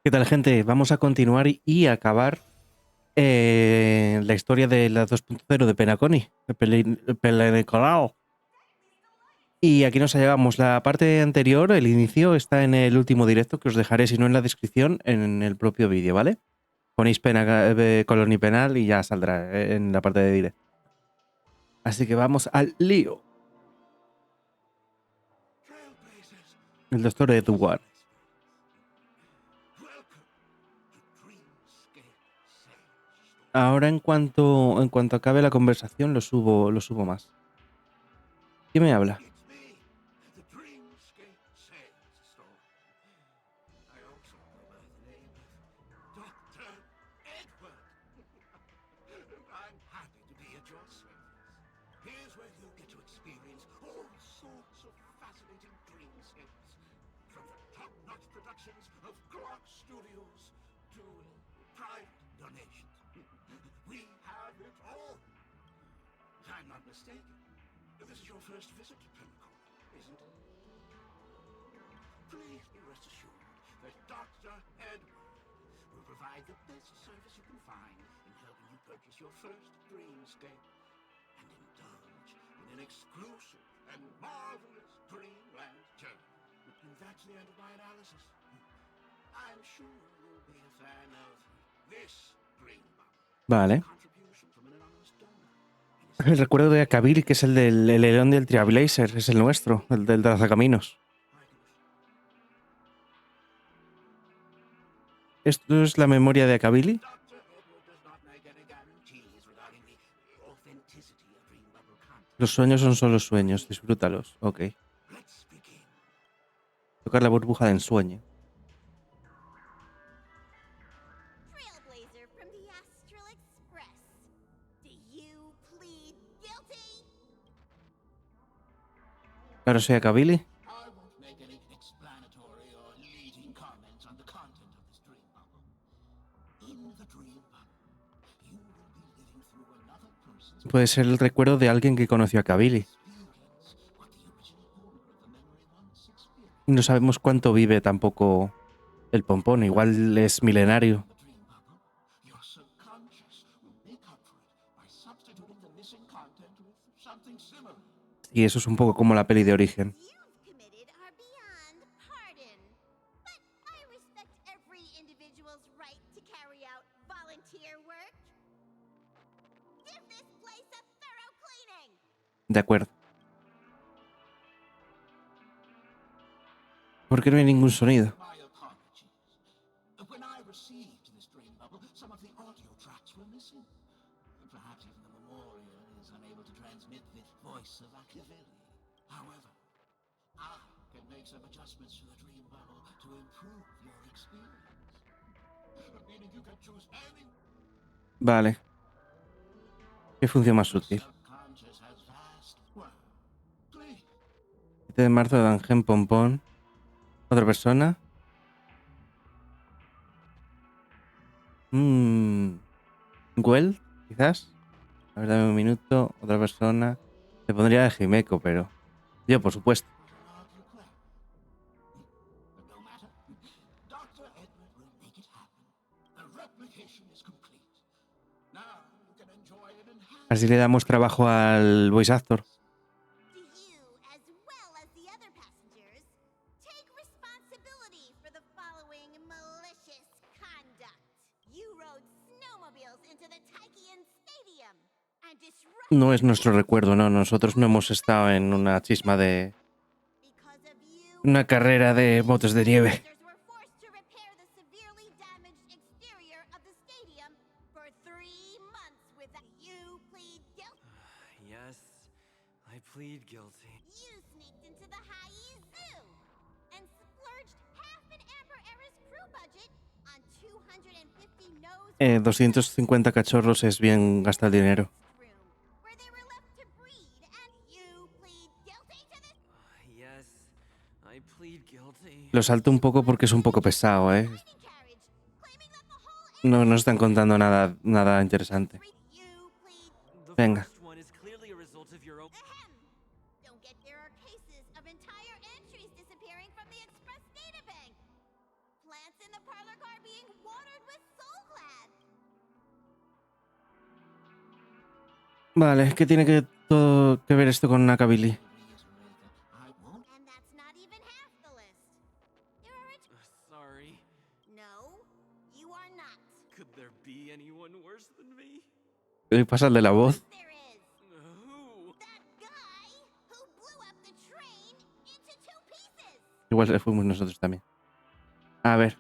¿Qué tal, gente? Vamos a continuar y acabar la historia de la 2.0 de Penaconi, de Pelenecolao. Y aquí nos llevamos. La parte anterior, el inicio, está en el último directo que os dejaré, si no en la descripción, en el propio vídeo, ¿vale? Ponéis Colonipenal y ya saldrá en la parte de directo. Así que vamos al lío. El doctor Edward. Ahora en cuanto acabe la conversación lo subo más. ¿Quién me habla? This is your first visit to Pinnacle, isn't it? Please be rest assured that Dr. Edward will provide the best service you can find in helping you purchase your first dreamscape and indulge in an exclusive and marvelous dreamland journey. And that's the end of my analysis. I'm sure you'll be a fan of this dream bubble. Vale. Contribution from an anonymous donor. El recuerdo de Akabiri, que es el del león del Trailblazer, es el nuestro, el del Trazacaminos. ¿Esto es la memoria de Akabili? Los sueños son solo sueños, disfrútalos. Ok. Tocar la burbuja de ensueño. Claro, soy Akabili. Puede ser el recuerdo de alguien que conoció a Akabili. Y no sabemos cuánto vive tampoco el pompón. Igual es milenario. Y eso es un poco como la peli de Origen. De acuerdo. ¿Por qué no hay ningún sonido? Vale. ¿Qué función más útil? 7 de marzo de Dangen Pompón. ¿Otra persona? Well, quizás. A ver, dame un minuto. Otra persona. Le pondría a Jimeco, pero... Yo, por supuesto. Así le damos trabajo al voice actor. No es nuestro recuerdo, no. Nosotros no hemos estado en una chisma de... Una carrera de botes de nieve. Plead guilty. You sneaked into the Haie Zoo and splurged half an Amber Era's crew budget on 250 nose 250 cachorros es bien gastar dinero. where they were left to breed, and you plead guilty to this. Yes, I plead guilty. Lo salto un poco porque es un poco pesado, ¿eh? Carriage, claiming that the whole No están contando nada interesante. you plead. The Venga. first one is clearly a result of your own. Ahem. Don't get there are cases of entire entries disappearing from the Express Data Bank. Plants in the parlor car being watered with Soulglad. Vale, ¿qué tiene que ver esto con Nakabili? I won't. And that's not even half the list. There are Sorry. No, you are not. Could there be anyone worse than me? Pásale la voz. There is Who? that guy who blew up the train into 2 pieces. Igual fuimos nosotros también. A ver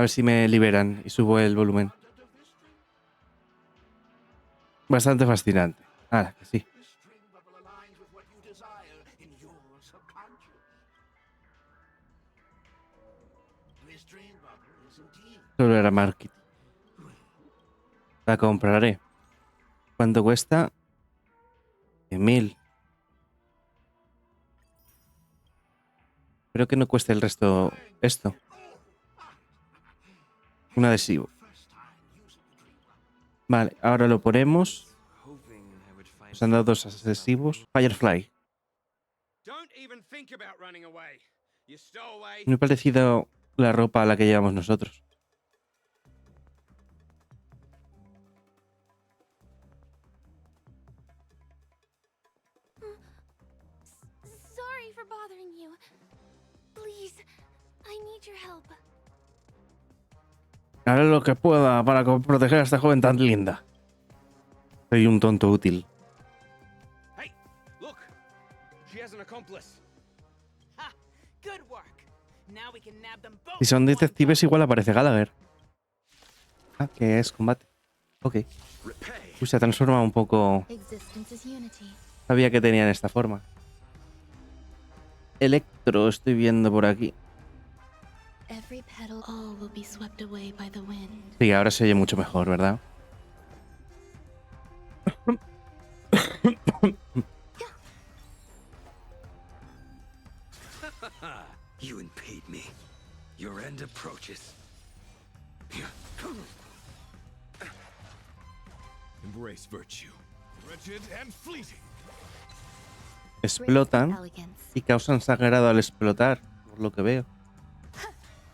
si me liberan y subo el volumen. Bastante fascinante. Ah, que sí. This string bubble aligns with what you desire in your subconscious. This dream bubble is indeed Solo era marketing. La compraré. ¿Cuánto cuesta? 100.000. Espero que no cueste el resto esto. Un adhesivo. first time using the dream bubble. Vale, ahora lo ponemos. Hoping I would find Nos han dado 2 adhesivos. Firefly. Don't even think about running away. You stowaway. Muy parecido la ropa a la que llevamos nosotros. Sorry for bothering you. Please, I need your help. Haré lo que pueda para proteger a esta joven tan linda. Soy un tonto útil. Hey, look. She has an accomplice. Ha! Good work. Now we can nab them both. Si son in one detectives, igual aparece Gallagher. Ah, que es combate. Ok. Uy, se ha transformado un poco. Existence is unity. Sabía que tenían esta forma. Electro, estoy viendo por aquí. Every petal, all will be swept away by the wind. Sí, ahora se oye mucho mejor, ¿verdad? You impede me. Your end approaches. Embrace virtue. Wretched and fleeting. Explotan Elegance. y causan sangrado al explotar, por lo que veo.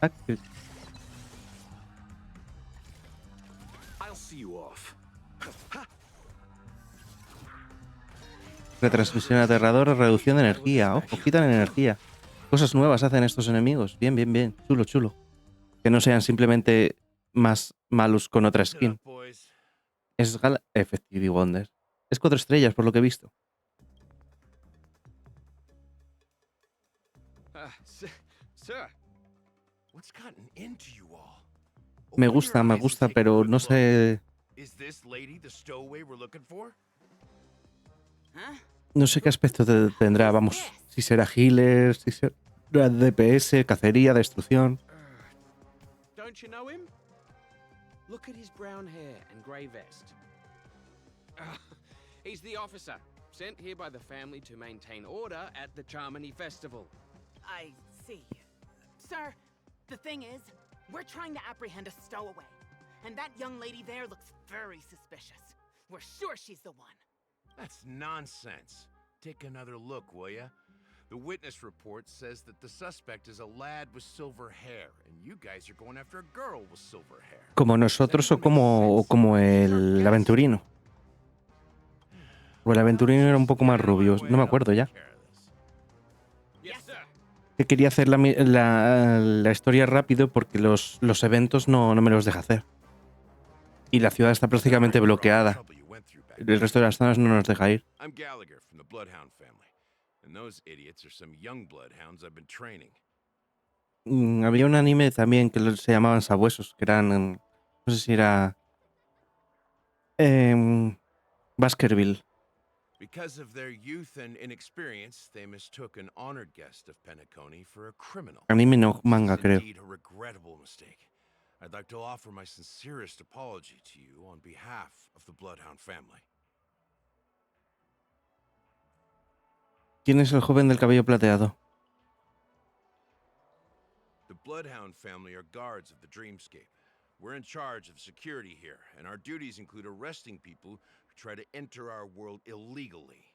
Ah, I'll see you off. retransmisión aterradora, reducción de energía. Ojo, quitan energía. Cosas nuevas hacen estos enemigos. Bien, bien, bien. Chulo, chulo. Que no sean simplemente más malos con otra skin. Boys. Es Effective Wonder. Es 4 estrellas, por lo que he visto. Sir, what's gotten into you all? Me Open your gusta, eyes and take a pero good no look. sé. Is this lady the stowaway we're looking for? Huh? No sé qué aspecto tendrá. Vamos, si será healer, si será DPS, cacería, destrucción. Don't you know him? Look at his brown hair and grey vest. He's the officer, sent here by the family to maintain order at the Charmony Festival. I see. Sir, the thing is, we're trying to apprehend a stowaway. And that young lady there looks very suspicious. We're sure she's the one. That's nonsense. Take another look, will ya? The witness report says that the suspect is a lad with silver hair, and you guys are going after a girl with silver hair. Como nosotros o como el aventurino. O el aventurino era un poco más rubio. No me acuerdo ya. Yes, sir. Que quería hacer la historia rápido porque los eventos no me los deja hacer. Y la ciudad está prácticamente bloqueada. Trouble you went through back El resto de las zonas no nos deja ir. I'm Gallagher from the Bloodhound family, and those idiots are some young bloodhounds I've been training. Había un anime también que se llamaban Sabuesos, que eran. No sé si era. Baskerville. Because of their youth and inexperience, they mistook an honored guest of Penacony for a criminal. Anime no manga, This is creo. indeed a regrettable mistake. I'd like to offer my sincerest apology to you on behalf of the Bloodhound family. ¿Quién es el joven del cabello plateado? The Bloodhound family are guards of the Dreamscape. We're in charge of security here, and our duties include arresting people who try to enter our world illegally.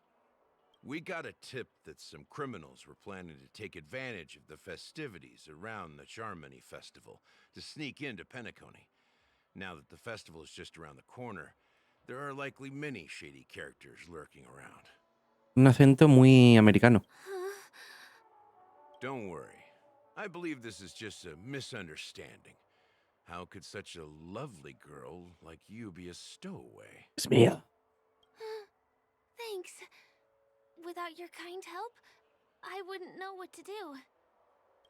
We got a tip that some criminals were planning to take advantage of the festivities around the Charmony Festival to sneak into Penacony. Now that the festival is just around the corner, there are likely many shady characters lurking around. Un acento muy americano. Don't worry. I believe this is just a misunderstanding. How could such a lovely girl like you be a stowaway? Es mía. Thanks. Without your kind help, I wouldn't know what to do.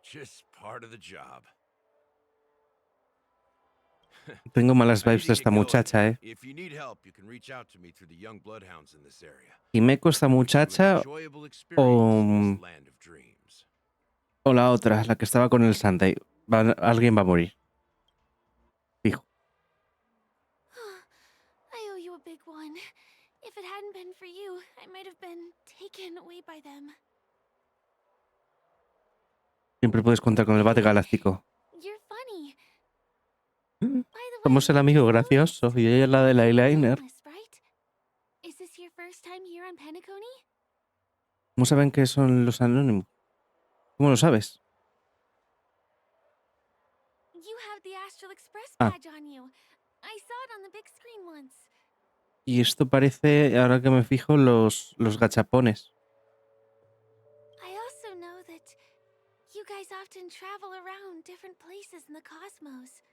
Just part of the job. Tengo malas I need vibes to de get esta going. muchacha, ¿eh? If you need help, you can reach out to me through the young bloodhounds in this area. Himeko, esta muchacha, Enjoyable experience in this land of dreams. o la otra, la que estaba con el Sunday. Alguien va a morir. Fijo. I owe you a big one. If it hadn't been for you, I might have been taken away by them. Siempre puedes contar con el bate galáctico. You're funny. Mm. By the way, Somos el amigo gracioso y ella es la del eyeliner. nameless, right? Is this your first time here on Penacony? ¿Cómo saben que son los anónimos? ¿Cómo lo sabes? You have the Astral Express Ah. badge on you. I saw it on the big screen once. Y esto parece, ahora que me fijo, los gachapones. I also know that you guys often travel around different places in the cosmos.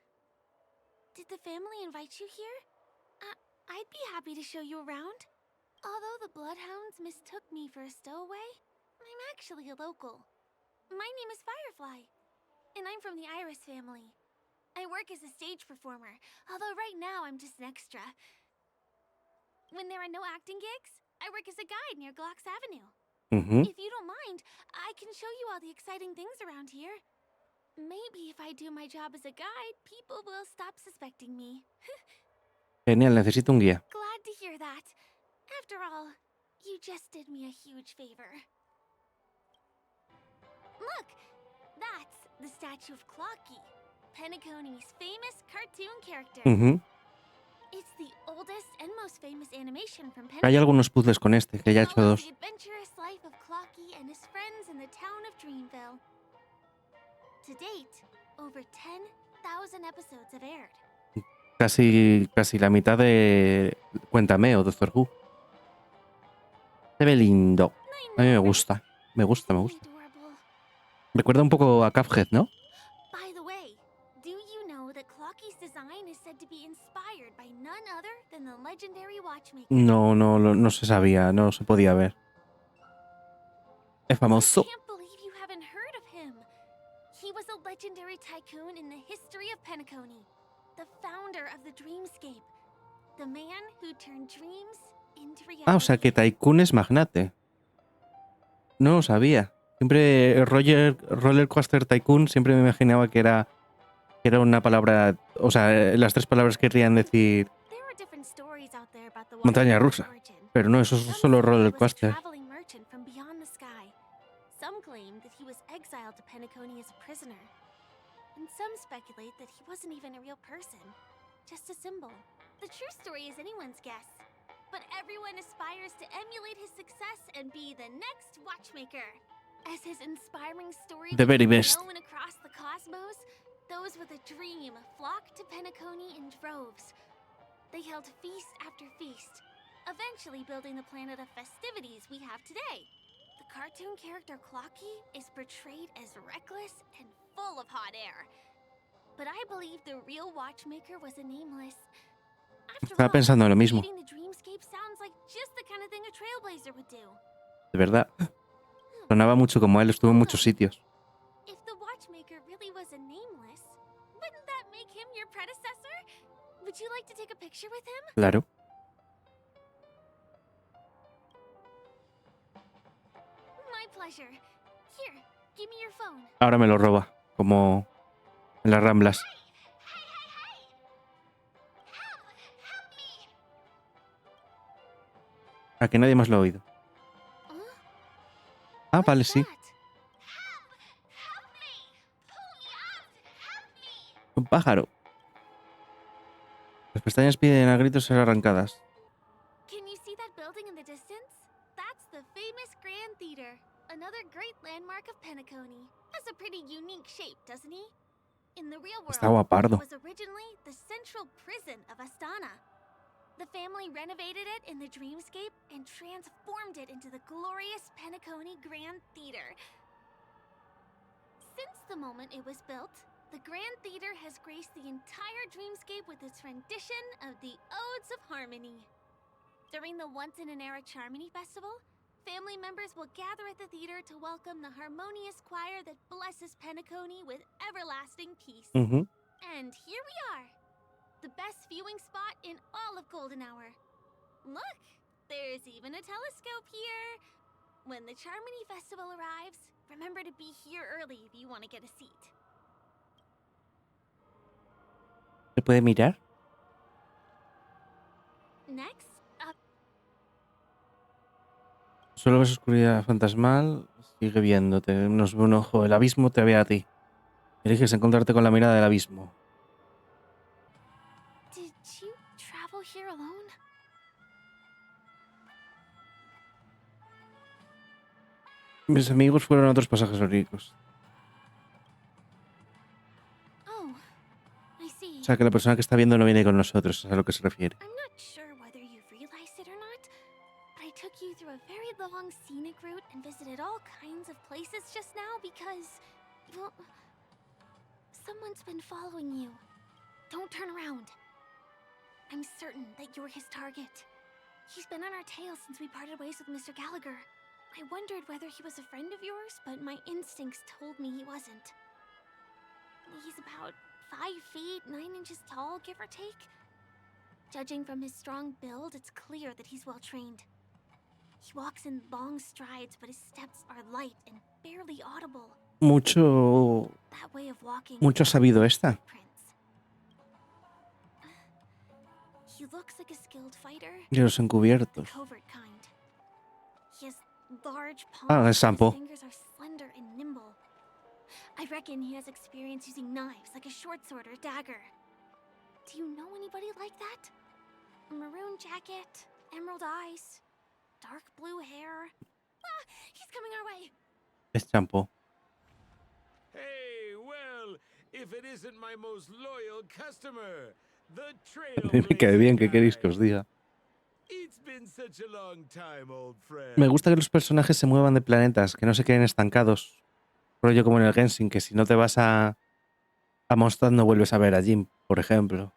Did the family invite you here? I'd be happy to show you around. Although the Bloodhounds mistook me for a stowaway, I'm actually a local. My name is Firefly, and I'm from the Iris family. I work as a stage performer, although right now I'm just an extra. When there are no acting gigs, I work as a guide near Glocks Avenue. Ujú. If you don't mind, I can show you all the exciting things around here. Maybe if I do my job as a guide, people will stop suspecting me. Genial, necesito un guía. Glad to hear that. After all, you just did me a huge favor. Look! That's the statue of Clocky, Penacony's famous cartoon character. Ujú. It's the oldest and most famous animation from Hay Penacony. algunos puzzles con este, que ya he hecho Follows dos. the adventurous life of Clocky and his friends in the town of Dreamville. To date, over 10,000 episodes have aired. Casi la mitad de Cuéntame o Doctor Who. Se ve lindo. A mí me gusta. Me gusta. Adorable. Recuerda un poco a Cuphead, ¿no? By the way, do you know that Clocky's design is said to be inspired by none other than the legendary watchmaker? No se sabía, no se podía ver. Es I famoso. can't believe you haven't heard of him. He was a legendary tycoon in the history of Penacony, the founder of the Dreamscape, the man who turned dreams into reality. Ah, o sea que Tycoon es magnate. No lo sabía. Siempre Roller Coaster Tycoon siempre me imaginaba que era una palabra, o sea, las tres palabras querrían decir There are different stories out there about the montaña watchmaker's rusa, origin. pero no, eso es Some solo say he Roller was a Coaster. traveling merchant from beyond the sky. Some claim that he was exiled to Penacony as a prisoner. And some speculate that he wasn't even a real person, just a symbol. The true story is anyone's guess. But everyone aspires to emulate his success and be the next watchmaker. As his inspiring story The very became best. known across the cosmos, those with a dream flocked to Penacony in droves. They held feast after feast, eventually building the planet of festivities we have today. The cartoon character Clocky is portrayed as reckless and full of hot air. But I believe the real watchmaker was a nameless. After Estaba all, pensando en lo mismo. creating the dreamscape sounds like just the kind of thing a trailblazer would do. De verdad. Sonaba mucho como él, estuvo en muchos sitios. If the watchmaker really was a nameless, wouldn't that make him your predecessor? Would you like to take a picture with him? Claro. My pleasure. Here, give me your phone. Ahora me lo roba, como en las Ramblas. Hey! Help me! A que nadie más lo ha oído. Huh? Ah, What's vale, sí. that? Help me! Pull me out! Help me! Un pájaro. Las pestañas piden a gritos ser arrancadas. Can you see that building in the distance? That's the famous Grand Theater, another great landmark of Penacony. Has a pretty unique shape, doesn't he? In the real Está world, guapardo. it was originally the central prison of Astana. The family renovated it in the dreamscape and transformed it into the glorious Penacony Grand Theater. Since the moment it was built, the Grand Theater has graced the entire dreamscape with its rendition of the Odes of Harmony. During the once-in-an-era Charmony Festival, family members will gather at the theater to welcome the harmonious choir that blesses Penacony with everlasting peace. Ujú. And here we are, the best viewing spot in all of Golden Hour. Look, there's even a telescope here. When the Charmony Festival arrives, remember to be here early if you want to get a seat. ¿Se puede mirar? Next up, Solo ves oscuridad fantasmal. Sigue viéndote. Nos ve un ojo. El abismo te ve a ti. Eliges encontrarte con la mirada del abismo. did you travel here alone? Mis amigos fueron a otros pasajes oníricos. Oh, I see. O sea, que la persona que está viendo no viene con nosotros. Es a lo que se refiere. I'm not sure whether you've realized it or not, but I took you through a very long scenic route and visited all kinds of places just now because, well, someone's been following you. Don't turn around. I'm certain that you're his target. He's been on our tail since we parted ways with Mr. Gallagher. I wondered whether he was a friend of yours, but my instincts told me he wasn't. He's about 5 feet, 9 inches tall, give or take. Judging from his strong build, it's clear that he's well trained. He walks in long strides, but his steps are light and barely audible. Mucho That way of walking. ha sabido esta. Footprints. He looks like a skilled fighter, De los the encubiertos. covert kind. He has large palms. Ah, es and his Sampo. fingers are slender and nimble. I reckon he has experience using knives, like a short sword or a dagger. Do you know anybody like that? A maroon jacket, emerald eyes, dark blue hair. Ah, he's coming our way. Es Champo. Hey, well, if it isn't my most loyal customer, the Me cae bien, ¿qué queréis que os Trailblazer. diga? It's been such a long time, old friend. Me gusta que los personajes se muevan de planetas, que no se queden estancados. Rollo como en el Genshin, que si no te vas a Mondstadt no vuelves a ver a Jin, por ejemplo.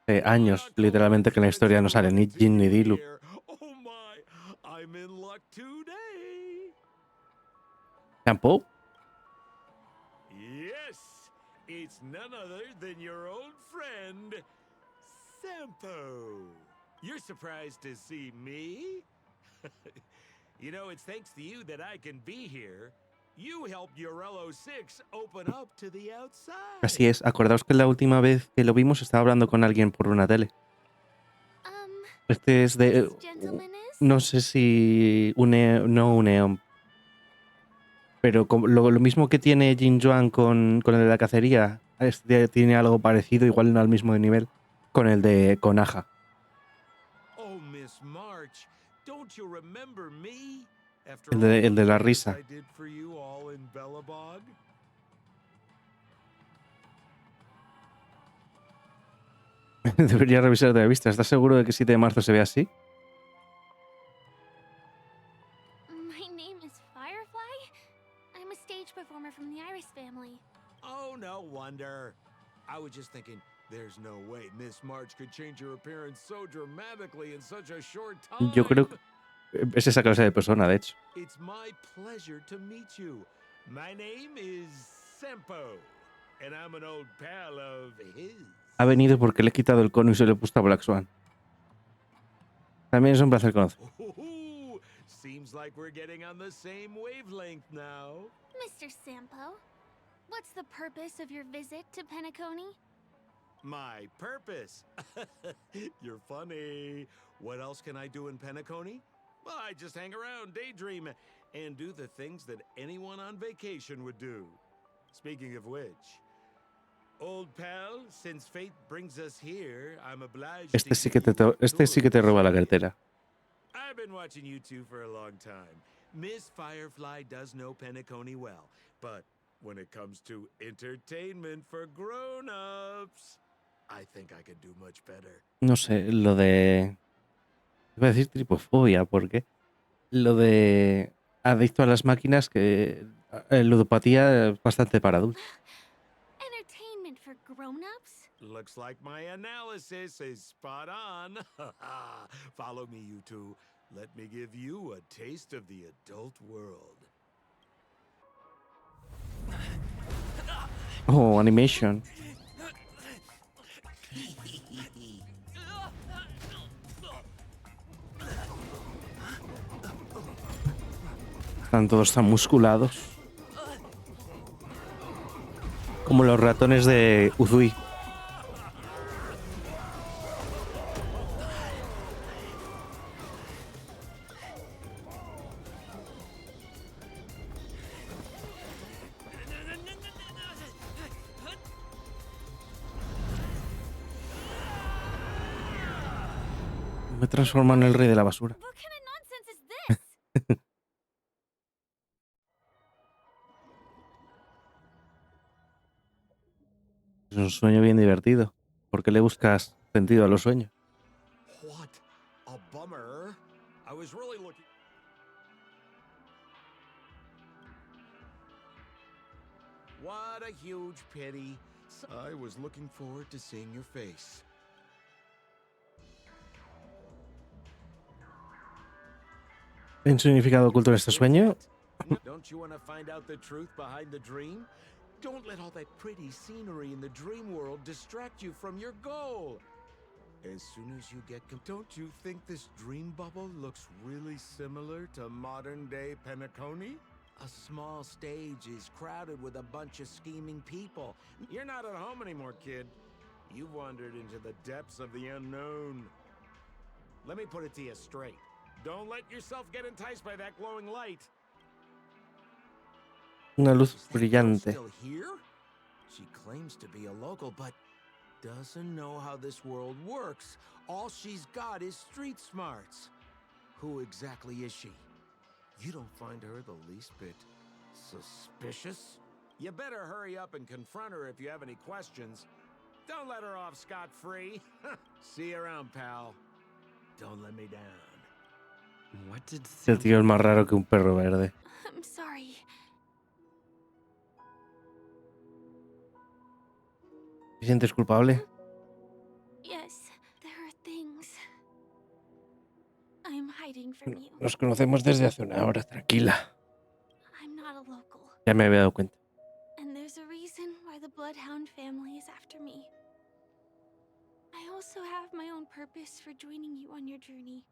Hace años, literalmente, que en la historia no sale ni Jin ni Dilu. Oh my, I'm in luck today. ¿Champo? Yes, it's none other than your old friend, Sampo. You're surprised to see me? You know, it's thanks to you that I can be here. You helped Yorello 6 open up to the outside. Así es. Acordaos que la última vez que lo vimos estaba hablando con alguien por una tele. Este es de... This gentleman is? No sé si... no un Eon. Pero lo mismo que tiene Jin Yuan con el de la cacería, este tiene algo parecido, igual no al mismo nivel, con el de Aja. Oh, Miss March, don't you remember me? After El de- all el de la those risa. years I did for you all in Bellabog? Debería revisar de la vista. ¿Estás seguro de que 7 de marzo se ve así? My name is Firefly. I'm a stage performer from the Iris family. Oh, no wonder. I was just thinking, there's no way Miss March could change her appearance so dramatically in such a short time. Yo creo que es esa clase de persona, de hecho. It's my pleasure to meet you. My name is Sampo, and I'm an old pal of his. Ha venido porque le he quitado el cono y se lo he puesto a Black Swan. También es un placer conocer. Ooh, seems like we're getting on the same wavelength now. Mr. Sampo, what's the purpose of your visit to Penacony? My purpose. You're funny. What else can I do in Penacony? Well, I just hang around, daydream, and do the things that anyone on vacation would do. Speaking of which, old pal, since fate brings us here, I'm obliged Este to sí give que you a este sí que te tour. roba la cartera. I've been watching you two for a long time. Miss Firefly does know Penacony well, but when it comes to entertainment for grown-ups, I think I could do much better. No sé, lo de... Iba a decir tripofobia, porque lo de adicto a las máquinas, que ludopatía es bastante para adultos. Entertainment for grown-ups? Looks like my analysis is spot on. Follow me, you two. Let me give you a taste of the adult world. Oh, animation. Están todos tan musculados. Como los ratones de Uzui. Me transformo en el rey de la basura. What kind of nonsense is this? Es un sueño bien divertido. ¿Por qué le buscas sentido a los sueños? What a bummer. I was really looking. What a huge pity. I was looking forward to seeing your face. ¿Hay un significado oculto en este sueño? Don't you want to find out the truth behind the dream? Don't let all that pretty scenery in the dream world distract you from your goal. As soon as you get... Don't you think this dream bubble looks really similar to modern-day Penacony? A small stage is crowded with a bunch of scheming people. You're not at home anymore, kid. You've wandered into the depths of the unknown. Let me put it to you straight. Don't let yourself get enticed by that glowing light. Una luz Is that girl brillante. still here? She claims to be a local, but doesn't know how this world works. All she's got is street smarts. Who exactly is she? You don't find her the least bit suspicious? You better hurry up and confront her if you have any questions. Don't let her off scot-free. See you around, pal. Don't let me down. What did El tío es más raro que un perro verde. I'm sorry. ¿Te sientes culpable? Yes, there are things I'm hiding from you. Nos conocemos desde hace una hora, tranquila. I'm not a local, Ya me había dado cuenta. and there's a reason why the Bloodhound family is after me. I also have my own purpose for joining you on your journey.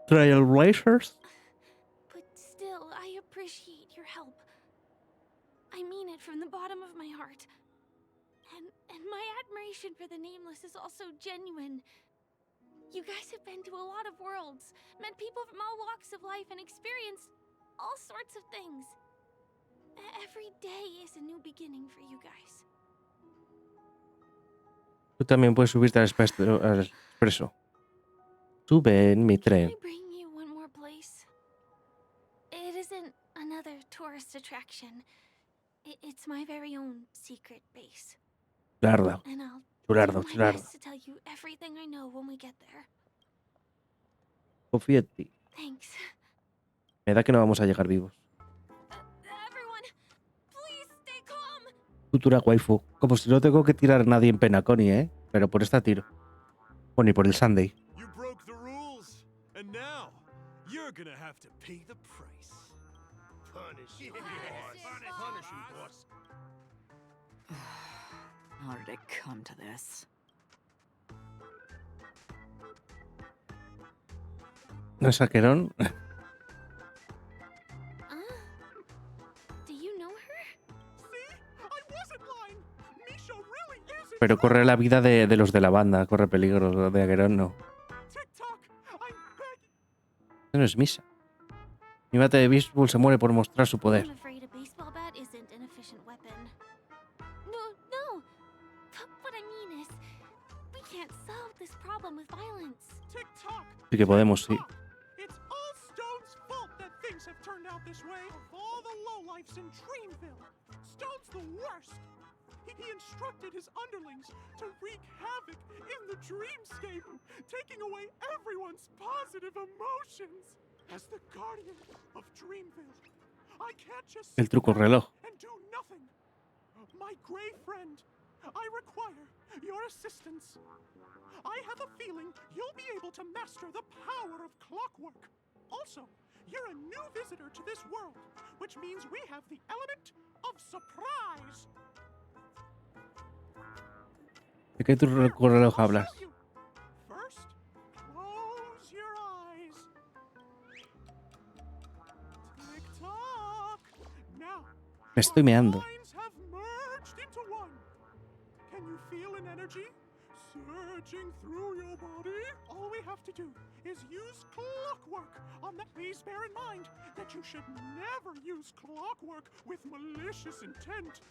Trailblazers. But still, I appreciate your help. I mean it from the bottom of my heart. And my admiration for the Nameless is also genuine. You guys have been to a lot of worlds, met people from all walks of life, and experienced all sorts of things. Every day is a new beginning for you guys. Tú también puedes subirte al expreso. Sube en mi Can tren. I bring you one more place? It isn't another tourist attraction. It's my very own secret base. Chulardo, And I'll chulardo, do my chulardo. best to tell you everything I know when we get there. Confío en ti. Thanks. Me da que no vamos a llegar vivos. Everyone, please stay calm. Futura waifu. Como si no tengo que tirar a nadie en Penacony, ¿eh? Pero por esta tiro. Bueno, y por el Sunday. You broke the rules, and now you're gonna have to pay the price. Punish you, boss. Punish you, boss. How did it come to this? ¿No es Aquerón? Do you know her? See? I wasn't lying. Misha really is Pero corre la vida de los de la banda. Corre peligro. De Aquerón no. TikTok. I'm begging. Eso no es Misa. Mi bate de béisbol se muere por mostrar su poder. I'm afraid a baseball bat isn't an efficient weapon. No. What I mean is, we can't solve this problem with violence. TikTok. Sí que podemos, sí. It's all Stone's things have turned out this way. Of all the lowlifes in Dreamville, Stone's the worst. He instructed his underlings to wreak havoc in the dreamscape, taking away everyone's positive emotions. As the guardian of Dreamville, I can't just El sit truco back reloj. and do nothing. My gray friend, I require your assistance. I have a feeling you'll be able to master the power of clockwork. Also, you're a new visitor to this world, which means we have the element of surprise. ¿De qué truco reloj I'll hablas? show you. First, close your eyes. Tick-tock. Now, Me estoy meando. our minds have merged into one. Can you feel an energy surging through your body? All we have to do is use clockwork on that. Please bear in mind that you should never use clockwork with malicious intent.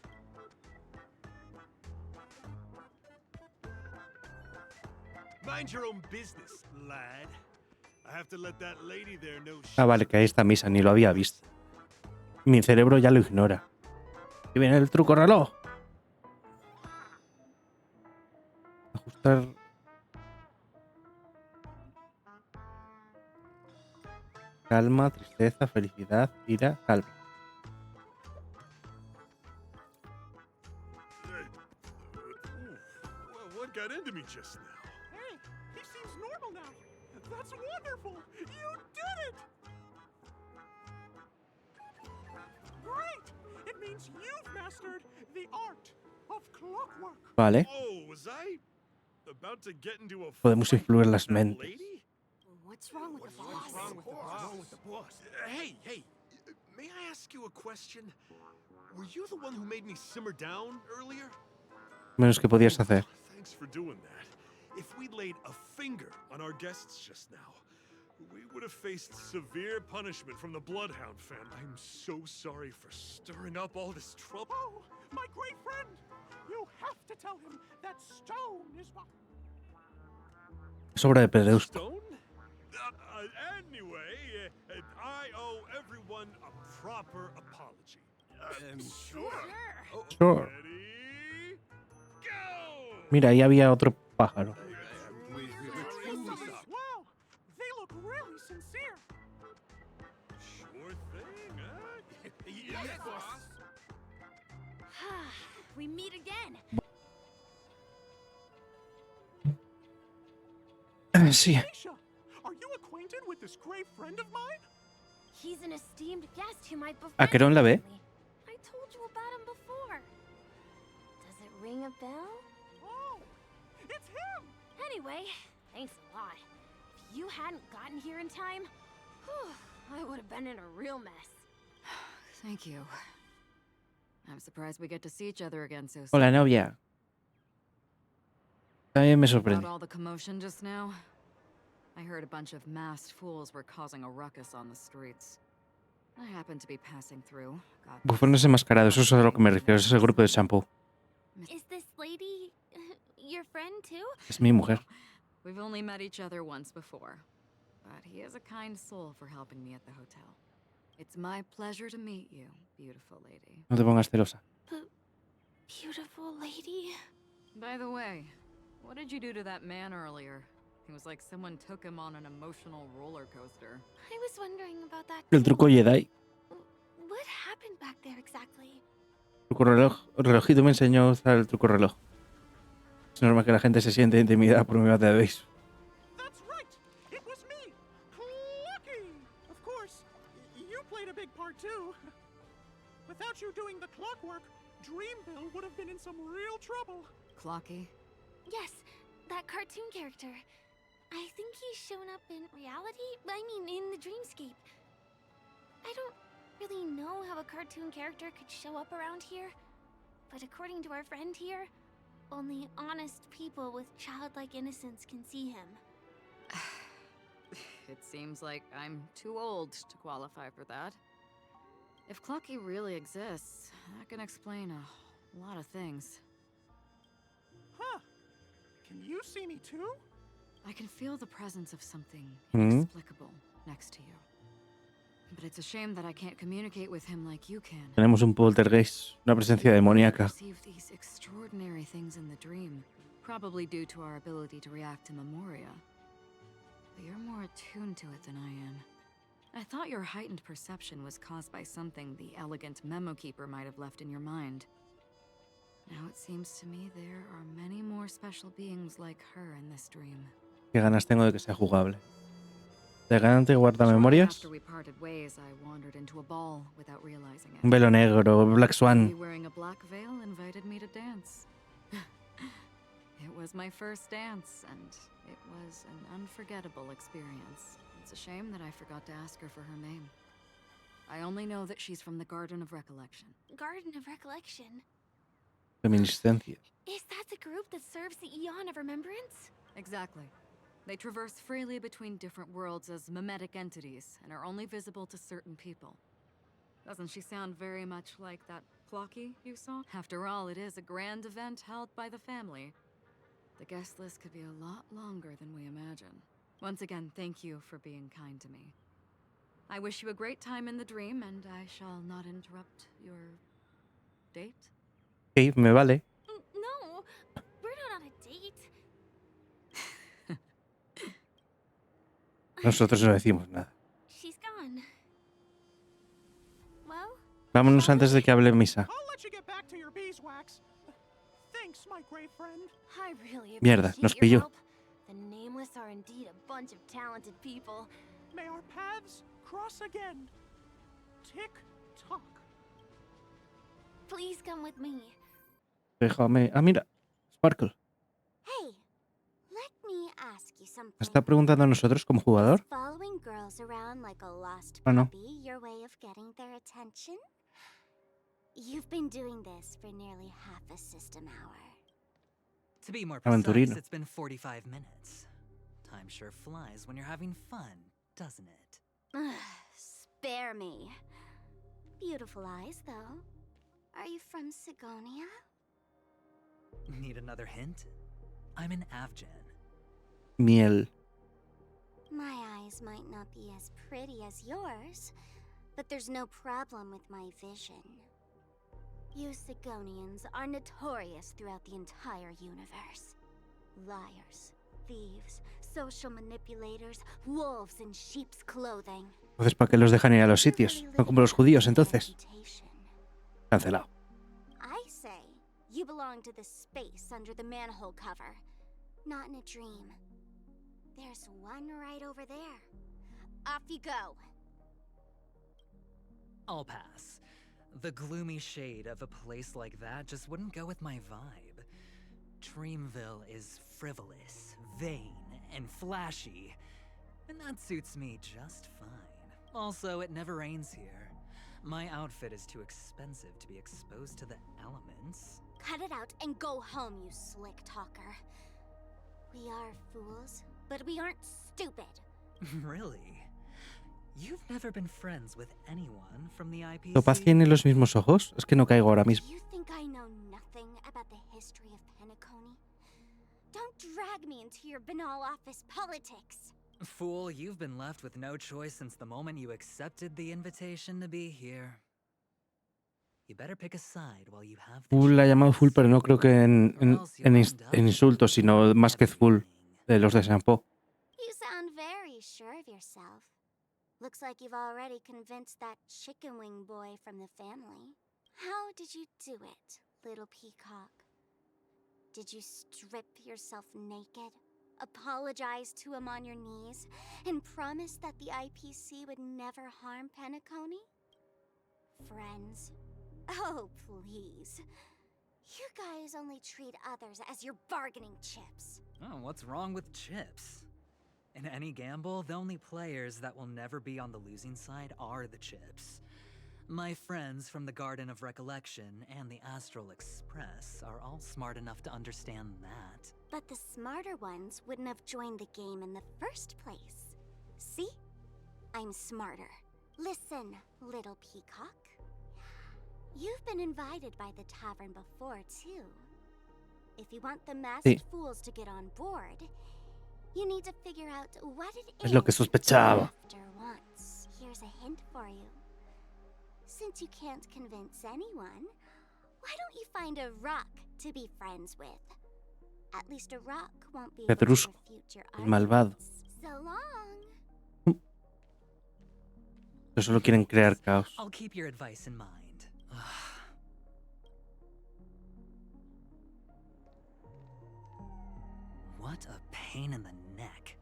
Mind your own business, lad. I have to let that lady there know. Ah, vale, que ahí está misa, ni lo había visto. Mi cerebro ya lo ignora. Y viene el truco reloj. Ajustar. Calma, tristeza, felicidad, ira, calma. What got into me just now? Hey, he seems normal now. That's wonderful. You did it. Great. It means you've mastered the art of clockwork. Vale. Oh, was I about to get into a Podemos fight influir with las that mentes. lady? What's wrong with the boss? What's wrong with the boss? Hey, may I ask you a question? Were you the one who made me simmer down earlier? Menos que podías hacer. Thanks for doing that. If we'd laid a finger on our guests just now, we would have faced severe punishment from the Bloodhound family. I'm so sorry for stirring up all this trouble. Oh, my great friend. You have to tell him that Stone is Es obra de Pedreusco. Stone? Anyway, I owe everyone a proper apology. Sure. Sure. Ready? Go! Mira, ahí había otro pájaro. Wow, they look really sincere. Sure thing, huh? Yes, boss. We meet again. Sí. Aisha, are you acquainted with this great friend of mine? He's an esteemed guest who might befriend ¿A que no la ve? family. I told you about him before. Does it ring a bell? Oh, it's him. Anyway, thanks a lot. If you hadn't gotten here in time, whew, I would have been in a real mess. Thank you. I'm surprised we get to see each other again so soon. Hola, novia. También me About sorprende. all the commotion just now, I heard a bunch of masked fools were causing a ruckus on the streets. I happened to be passing through. Got Bufones enmascarados, eso es a lo que me refiero. Ese es el grupo de shampoo. Is this lady your friend too? Es mi mujer. We've only met each other once before, but he is a kind soul for helping me at the hotel. It's my pleasure to meet you, beautiful lady. No te pongas celosa. Beautiful lady. By the way, what did you do to that man earlier? It was like someone took him on an emotional roller coaster. I was wondering about that. El too. truco Jedi. What happened back there exactly? Truco reloj. Relojito me enseñó a usar el truco reloj. Es normal que la gente se siente intimidada por mi bate de beis. That's right. It was me, Clucky. Of course, you played a big part too. Without you doing the clockwork, Dreamville would have been in some real trouble. Clocky? Yes, that cartoon character. I think he's shown up in reality. I mean, in the dreamscape. I don't really know how a cartoon character could show up around here, but according to our friend here, only honest people with childlike innocence can see him. It seems like I'm too old to qualify for that. If Clocky really exists, that can explain a lot of things. Huh. Can you see me too? I can feel the presence of something Hmm? inexplicable next to you. But it's a shame that I can't communicate with him like you can. Tenemos un poltergeist, una presencia demoníaca. Perceive these extraordinary things in the dream, probably due to our ability to react to memoria. But you're more attuned to it than I am. I thought your heightened perception was caused by something the elegant memo keeper might have left in your mind. Now it seems to me there are many more special beings like her in this dream. Qué ganas tengo de que sea jugable. ¿De Gigante guarda memorias? After we parted ways, I wandered into a ball without realizing it. Un velo negro, Black Swan. You wearing a black veil invited me to dance. It was my first dance, and it was an unforgettable experience. It's a shame that I forgot to ask her for her name. I only know that she's from the Garden of Recollection. Garden of Recollection? Reminiscencia. Is that the group that serves the Eon of Remembrance? Exactly. They traverse freely between different worlds as mimetic entities and are only visible to certain people. Doesn't she sound very much like that Plocky you saw? After all, it is a grand event held by the family. The guest list could be a lot longer than we imagine. Once again, thank you for being kind to me. I wish you a great time in the dream, and I shall not interrupt your date. Sí, me vale. No, we're not on a date. Nosotros no decimos nada. She's gone. Well, Vámonos antes de que hable Misa. I'll let you get back to your beeswax. Thanks, my great friend. I really Mierda, appreciate nos your pilló. help. The Nameless are indeed a bunch of talented people. May our paths cross again. Tick tock. Please come with me. Déjame. Ah, mira. Sparkle. Hey, let me ask you something. ¿Me está preguntando a nosotros como jugador? Is following girls around like a lost Ah, no. puppy your way of getting their attention? You've been doing this for nearly half a system hour. To be more Aventurino. precise, it's been 45 minutes. Time sure flies when you're having fun, doesn't it? Spare me. Beautiful eyes, though. Are you from Sigonia? Need another hint? I'm an Avgen. Miel. My eyes might not be as pretty as yours, but there's no problem with my vision. You Sigonians are notorious throughout the entire universe. Liars, thieves, social manipulators, wolves in sheep's clothing. Entonces, ¿para qué los dejan ir a los sitios? No como los judíos, entonces. Cancelado. I say, you belong to the space under the manhole cover, not in a dream. There's one right over there. Off you go. I'll pass. The gloomy shade of a place like that just wouldn't go with my vibe. Dreamville is frivolous, vain, and flashy, and that suits me just fine. Also, it never rains here. My outfit is too expensive to be exposed to the elements. Cut it out and go home, you slick talker. We are fools, but we aren't stupid. Really? You've never been friends with anyone from the IPC? ¿Topaz tiene los mismos ojos? Es que no caigo ahora mismo. You think I know nothing about the history of Penacony? Don't drag me into your banal office politics. Fool, you've been left with no choice since the moment you accepted the invitation to be here. You better pick a side while you have the Full la ha llamado Full, pero no creo que en insultos, sino más que Full de los de Shampoo. You sound very sure of yourself. Looks like you've already convinced that chicken wing boy from the family. How did you do it, little peacock? Did you strip yourself naked, apologize to him on your knees, and promise that the IPC would never harm Penacony? Friends? Oh, please. You guys only treat others as your bargaining chips. Oh, what's wrong with chips? In any gamble, the only players that will never be on the losing side are the chips. My friends from the Garden of Recollection and the Astral Express are all smart enough to understand that. But the smarter ones wouldn't have joined the game in the first place. See? I'm smarter. Listen, little peacock. You've been invited by the tavern before, too. If you want the masked fools to get on board, you need to figure out what it Es lo que sospechaba. After once, Here's a hint for you. Since you can't convince anyone, why don't you find a rock to be friends with? At least a rock won't be able to Pedrusco, refute your el malvado. arguments. So long. Que solo quieren crear caos. I'll keep your advice in mind. What a pain in the neck.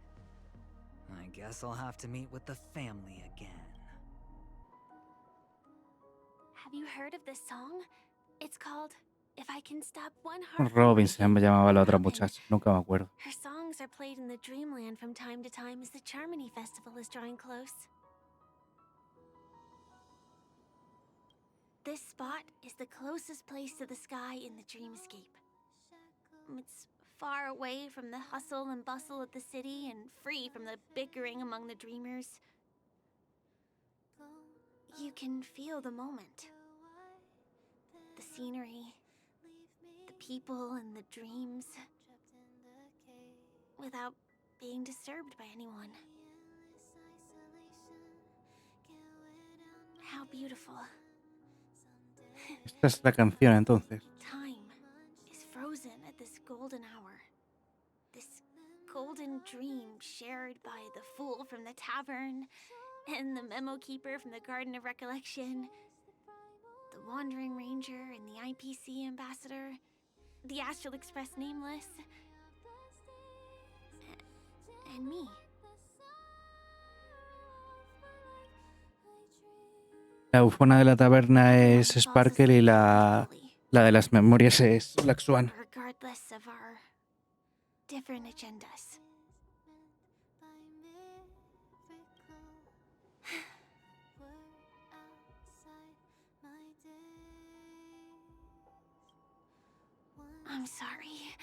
I guess I'll have to meet with the family again. Have you heard of this song? It's called If I Can Stop One Heart. Robin se llamaba la otra muchacha. Nunca me acuerdo. Her songs are played in the Dreamland from time to time as the Charmony Festival is drawing close. This spot is the closest place to the sky in the dreamscape. It's far away from the hustle and bustle of the city and free from the bickering among the dreamers. You can feel the moment. The scenery, the people and the dreams, without being disturbed by anyone. How beautiful. Esta es la canción entonces. Time is frozen at this golden hour. This golden dream shared by the fool from the tavern and the memo keeper from the Garden of Recollection, the Wandering Ranger and the IPC ambassador, the Astral Express Nameless, and me. La bufona de la taberna es Sparkle y la de las memorias es Black Swan. Regardless of our different agendas. I'm sorry.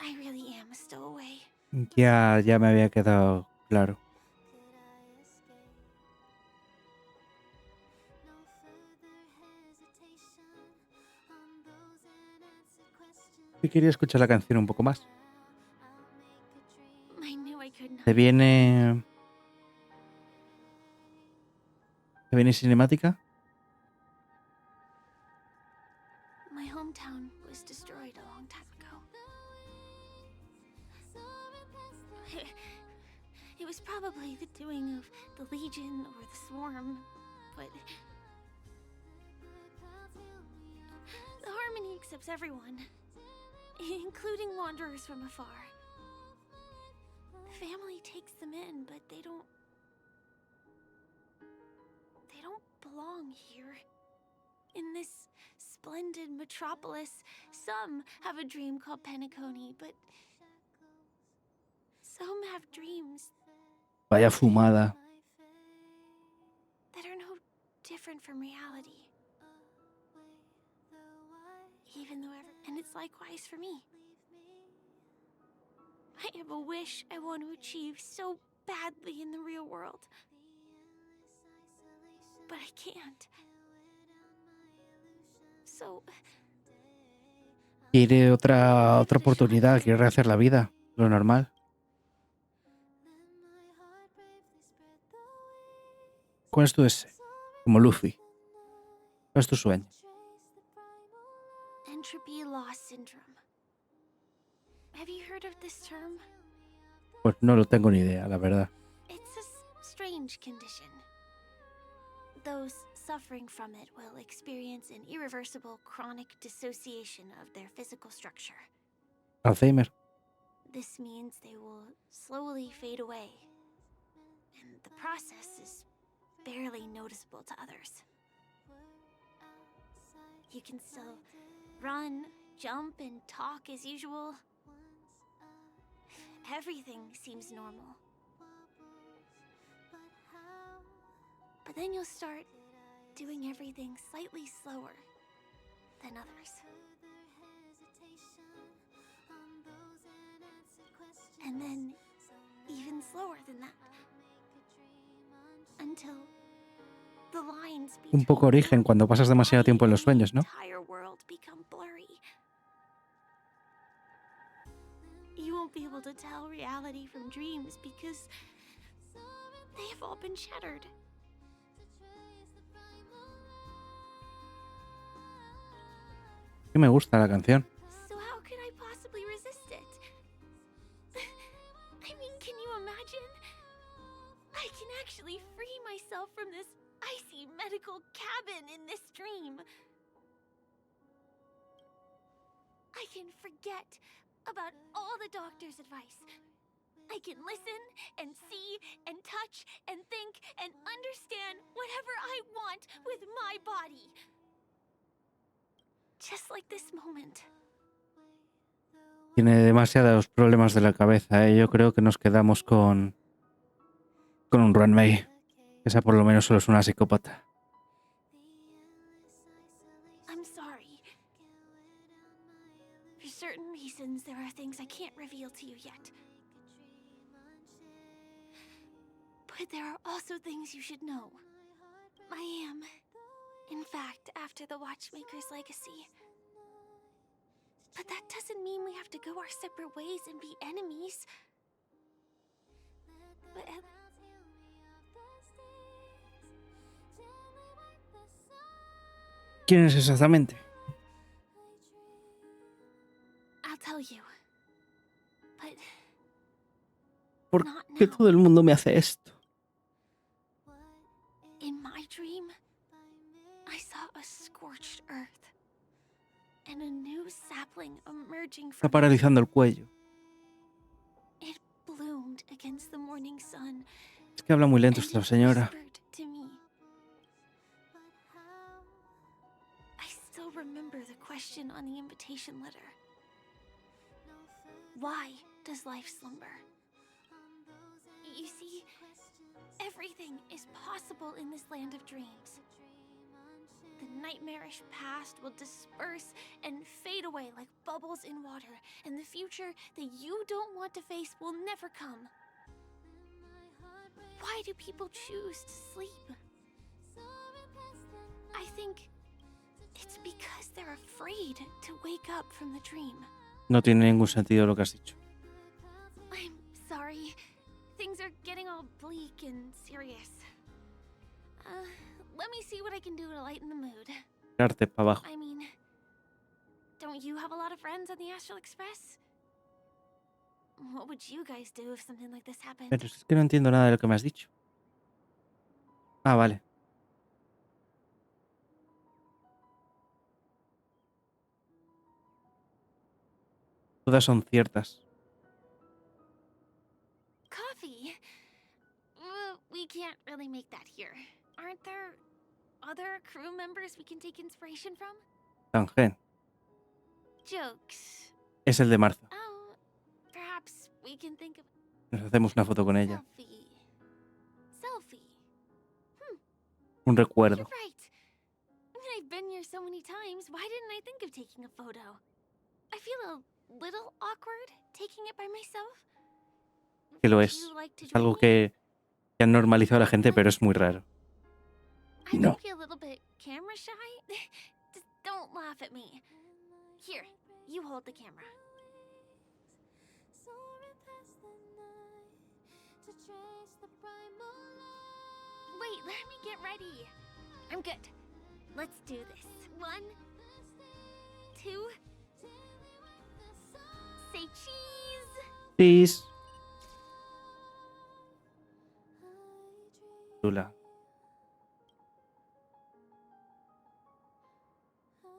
I really am a stowaway. Ya me había quedado claro. Y quería escuchar la canción un poco más. ¿Te viene cinemática? My hometown was destroyed a long time ago. It was probably the doing of the Legion or the Swarm, but the Harmony accepts everyone, including wanderers from afar. The family takes them in, but they don't belong here. In this splendid metropolis, some have a dream called Penacony, but some have dreams Vaya fumada. that are no different from reality. Even though and it's likewise for me. I have a wish I want to achieve so badly in the real world. But I can't. So Quiere otra oportunidad, quiere rehacer la vida, lo normal. ¿Cuál es tu deseo? Como Luffy. ¿Cuál es tu sueño? entropy loss syndrome. Have you heard of this term? Pues no lo tengo ni idea, la verdad. It's a strange condition. Those suffering from it will experience an irreversible chronic dissociation of their physical structure. Alzheimer. This means they will slowly fade away, and the process is barely noticeable to others. You can still run, jump, and talk as usual. Everything seems normal. But then you'll start doing everything slightly slower than others. And then even slower than that. Until the lines Un poco origen cuando pasas demasiado tiempo en los sueños, ¿no? entire world become blurry. You won't be able to tell reality from dreams because they have have all been shattered. Que me gusta la canción. So how could I possibly resist it? I mean, can you imagine? I can actually free myself from this icy medical cabin in this dream. I can forget about all the doctor's advice. I can listen and see and touch and think and understand whatever I want with my body. Just like this moment. Tiene demasiados problemas de la cabeza, ¿eh? Yo creo que nos quedamos con un Runway. Esa por lo menos solo es una psicópata. I'm sorry. For certain reasons, there are things I can't reveal to you yet. But there are also things you should know. I am, in fact, after the Watchmaker's legacy. But that doesn't mean we have to go our separate ways and be enemies. But ¿Quién es exactamente? I'll tell you. But ¿Por not qué now. todo el mundo me hace esto? In my dream, I saw a scorched earth and a new sapling emerging Está from paralizando el cuello. it bloomed against the morning sun. Es que habla muy lento And esta it señora. whispered to me. I still remember the question on the invitation letter. Why does life slumber? You see, everything is possible in this land of dreams. The nightmarish past will disperse and fade away like bubbles in water, and the future that you don't want to face will never come. Why do people choose to sleep? I think it's because they're afraid to wake up from the dream. No tiene ningún sentido lo que has dicho. I'm sorry. Things are getting all bleak and serious. Let me see what I can do to lighten the mood. Tirarte para abajo. I mean, don't you have a lot of friends on the Astral Express? What would you guys do if something like this happened? Pero es que no entiendo nada de lo que me has dicho. Ah, vale. Todas son ciertas. Coffee? We can't really make that here. Aren't there other crew members we can take inspiration from? Tangent. Jokes. Es el de marzo. Oh, perhaps we can think of Nos hacemos una foto con ella. selfie. Selfie. Un recuerdo. You're right. I mean, I've been here so many times. Why didn't I think of taking a photo? I feel a little awkward taking it by myself. Que lo Would es. you like to Es join algo me? que han normalizado a la gente, pero es muy raro. I No. might be a little bit camera shy. Just don't laugh at me. Here, you hold the camera. Wait, let me get ready. I'm good. Let's do this. 1, 2. Say cheese. Please. Chula.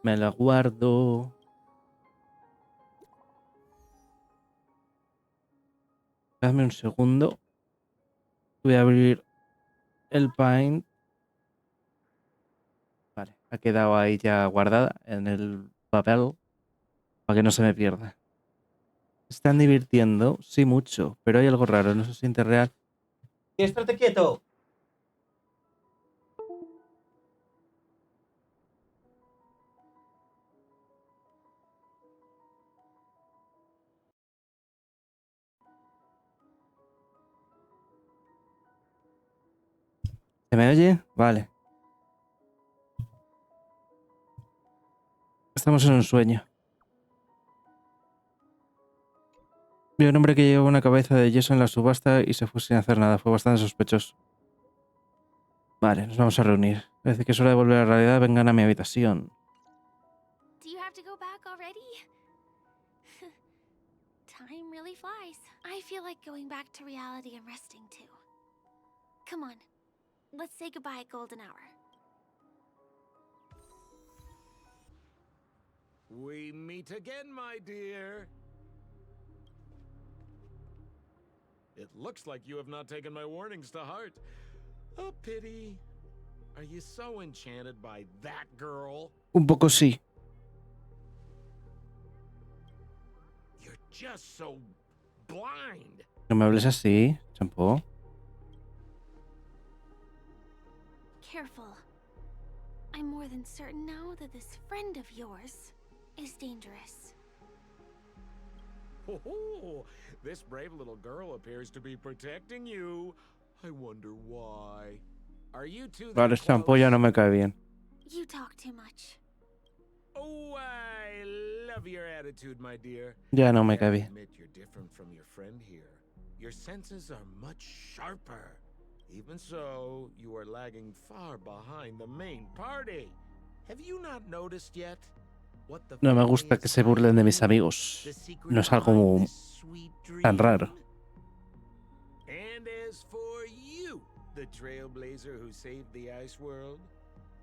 Me la guardo. Dame un segundo. Voy a abrir el Paint. Vale, ha quedado ahí ya guardada en el papel para que no se me pierda. ¿Se están divirtiendo? Sí, mucho, pero hay algo raro, no se siente real. ¡Estate quieto! ¿Se me oye? Vale. Estamos en un sueño. Vi a un hombre que llevaba una cabeza de yeso en la subasta y se fue sin hacer nada. Fue bastante sospechoso. Vale, nos vamos a reunir. Parece que es hora de volver a la realidad. Vengan a mi habitación. Do you have to go back already? Time really flies. I feel like going back to reality and resting too. Come on, let's say goodbye at golden hour. We meet again, my dear. It looks like you have not taken my warnings to heart. A pity. Are you so enchanted by that girl? Un poco sí. You're just so blind. No me hables así, champú. Careful. I'm more than certain now that this friend of yours is dangerous. Oh, this brave little girl appears to be protecting you. I wonder why. Are you two Vale, that champú ya no me cae bien. You talk too much. Oh, I love your attitude, my dear. Ya no me I cae bien. admit you're different from your friend here. Your senses are much sharper. Even so, you are lagging far behind the main party. Have you not noticed yet? What the No me family gusta is que se burlen de mis hiding? amigos. The secret No es algo behind this sweet tan dream? raro. And as for you, the trailblazer who saved the ice world,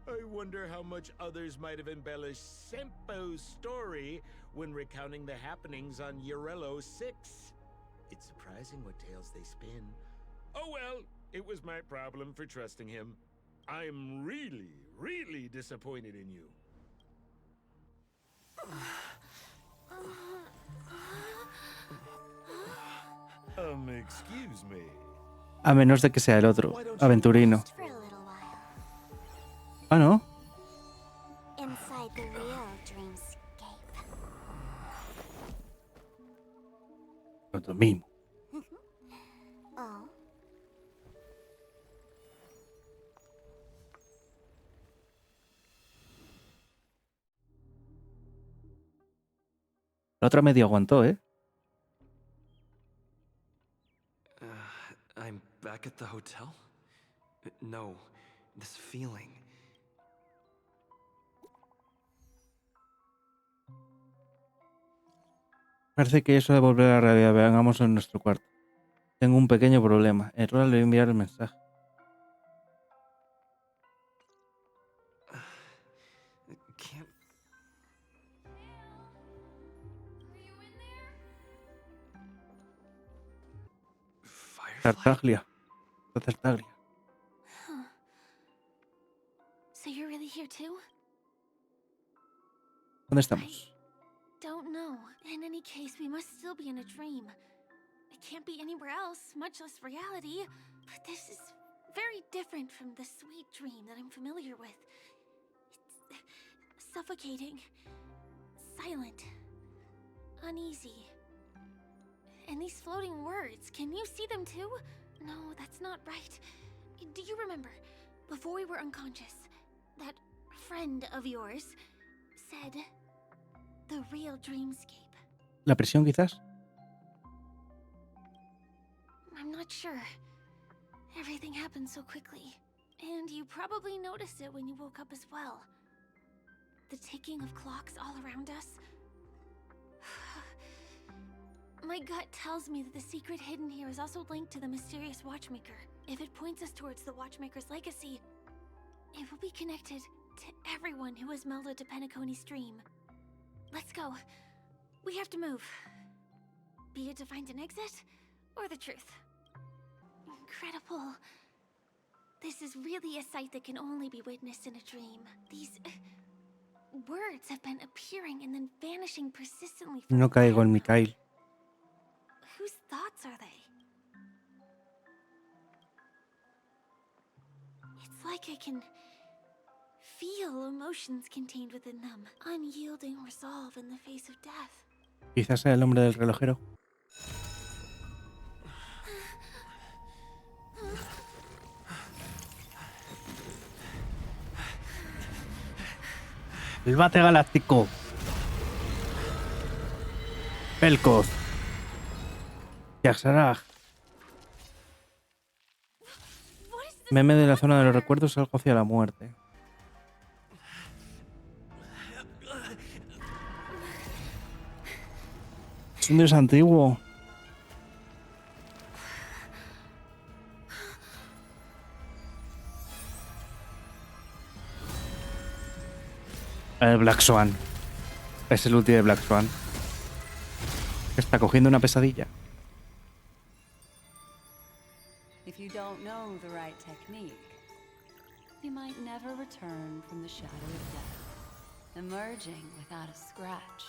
I wonder how much others might have embellished Sempo's story when recounting the happenings on Urello 6. It's surprising what tales they spin. Oh well, it was my problem for trusting him. I'm really, really disappointed in you. Excuse me. A menos de que sea el otro, aventurino. For a little while. Ah, ¿no? Inside the real dreamscape. Lo mismo. Oh. La otra medio aguantó, ¿eh? I'm back at the hotel? No, this feeling. Parece que eso de volver a la realidad. Vengamos en nuestro cuarto. Tengo un pequeño problema. Error, le voy a enviar el mensaje. Can't. Tartaglia. Tartaglia. Huh. So you're really here too? ¿Dónde estamos? Don't know. In any case, we must still be in a dream. It can't be anywhere else, much less reality. But this is very different from the sweet dream that I'm familiar with. It's suffocating, silent, uneasy. And these floating words, can you see them too? No, that's not right. Do you remember, before we were unconscious, that friend of yours said the real dreamscape? ¿La presión quizás? I'm not sure. Everything happened so quickly. And you probably noticed it when you woke up as well. The ticking of clocks all around us. My gut tells me that the secret hidden here is also linked to the mysterious watchmaker. If it points us towards the watchmaker's legacy, it will be connected to everyone who has melded to Penacony's dream. Let's go. We have to move. Be it to find an exit, or the truth. Incredible. This is really a sight that can only be witnessed in a dream. These words have been appearing and then vanishing persistently for No caigo en Mikhail. Whose thoughts are they? It's like I can feel emotions contained within them. Unyielding resolve in the face of death. Quizás sea el hombre del relojero. El bate galáctico. Pelkos. Yaxaraj. What is Meme de la zona de los recuerdos, algo hacia la muerte. Es un dios antiguo. El Black Swan. Es el ulti de Black Swan. Está cogiendo una pesadilla. If you don't know the right technique, you might never return from the shadow of death, emerging without a scratch.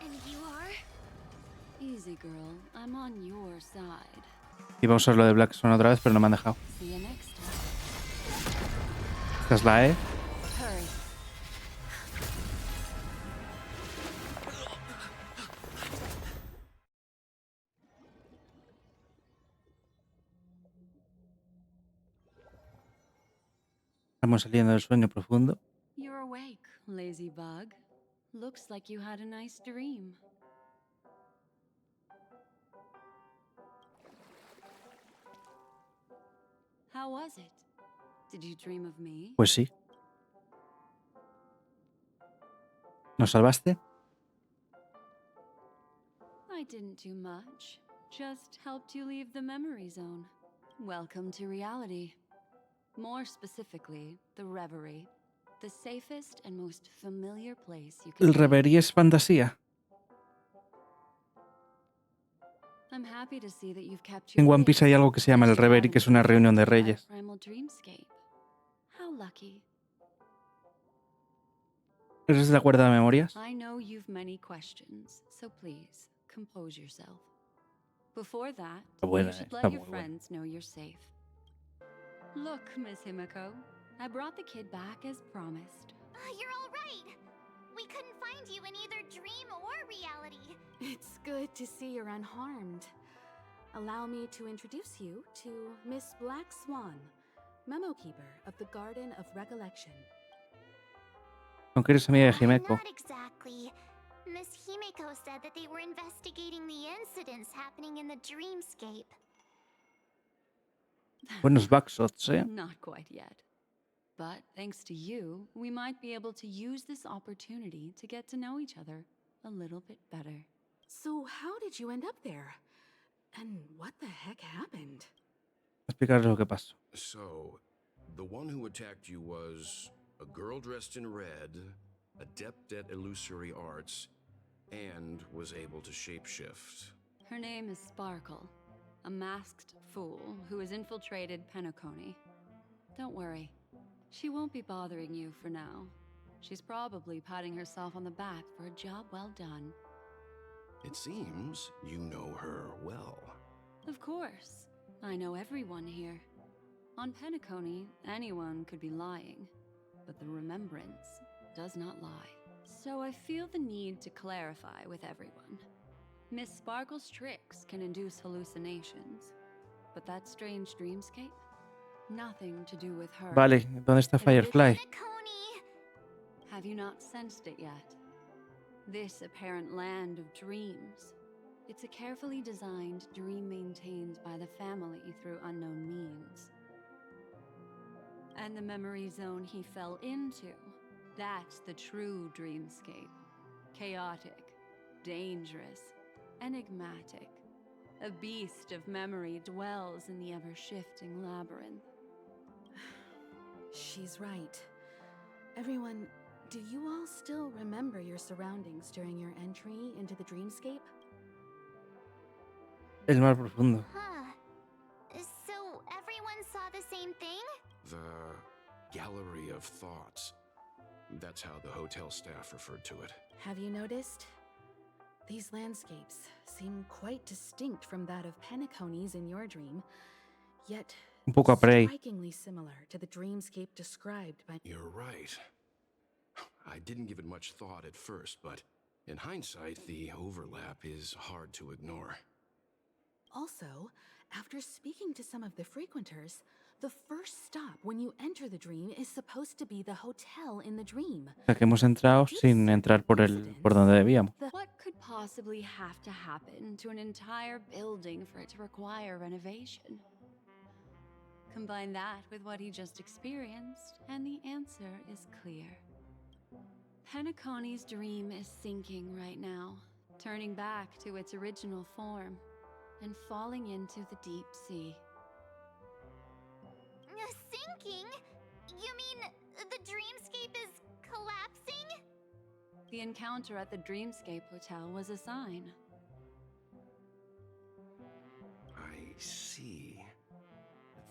And you are? Easy, girl. I'm on your side. Iba a usar lo de Black Swan otra vez, pero no me han dejado. See you next time. Esta es la E. Hurry. Estamos saliendo del sueño profundo. You're awake, lazy bug. Looks like you had a nice dream. How was it? Did you dream of me? Pues sí. ¿Nos salvaste? I didn't do much. Just helped you leave the memory zone. Welcome to reality. More specifically, the Reverie. The safest and most familiar place you can El be. Reverie es fantasía. I'm happy to see that you've kept En your One Piece hay algo que se llama el Reverie, que es una reunión de reyes. Primal dreamscape. How lucky. ¿Eres de acuerdo a memorias? I know you've many questions, so please compose yourself. Before that, Está buena, you should está let your muy buena. friends know you're safe. Look, Miss Himiko, I brought the kid back as promised. You're all right. We couldn't find you in either dream or reality. It's good to see you're unharmed. Allow me to introduce you to Miss Black Swan, Memo Keeper of the Garden of Recollection. ¿Con qué eres amiga de Himeko? Not exactly. Miss Himeko said that they were investigating the incidents happening in the dreamscape. Buenos backshots, ¿eh? Not quite yet. But thanks to you, we might be able to use this opportunity to get to know each other a little bit better. So how did you end up there? And what the heck happened? Explicar lo que pasó. So, the one who attacked you was a girl dressed in red, adept at illusory arts, and was able to shapeshift. Her name is Sparkle, a masked fool who has infiltrated Penacony. Don't worry, she won't be bothering you for now. She's probably patting herself on the back for a job well done. It seems you know her well. Of course, I know everyone here. On Penacony, anyone could be lying, but the remembrance does not lie. So I feel the need to clarify with everyone. Miss Sparkle's tricks can induce hallucinations, but that strange dreamscape? Nothing to do with her. Vale, ¿dónde está Firefly? Have you not sensed it yet? This apparent land of dreams. It's a carefully designed dream maintained by the family through unknown means. And the memory zone he fell into, that's the true dreamscape. Chaotic, dangerous, enigmatic. A beast of memory dwells in the ever-shifting labyrinth. She's right. Everyone, do you all still remember your surroundings during your entry into the dreamscape? El mar profundo. Huh. So everyone saw the same thing? The Gallery of Thoughts. That's how the hotel staff referred to it. Have you noticed? These landscapes seem quite distinct from that of Penacony's in your dream, yet Un poco a Prey. strikingly similar to the dreamscape described by... You're right. I didn't give it much thought at first, but in hindsight, the overlap is hard to ignore. Also, after speaking to some of the frequenters, The first stop when you enter the dream is supposed to be the hotel in the dream. O sea, que hemos entrado sin entrar por donde debíamos. What could possibly have to happen to an entire building for it to require renovation? Combine that with what he just experienced, and the answer is clear. Penacony's dream is sinking right now, turning back to its original form, and falling into the deep sea. Sinking? You mean the dreamscape is collapsing? The encounter at the Dreamscape Hotel was a sign. I see.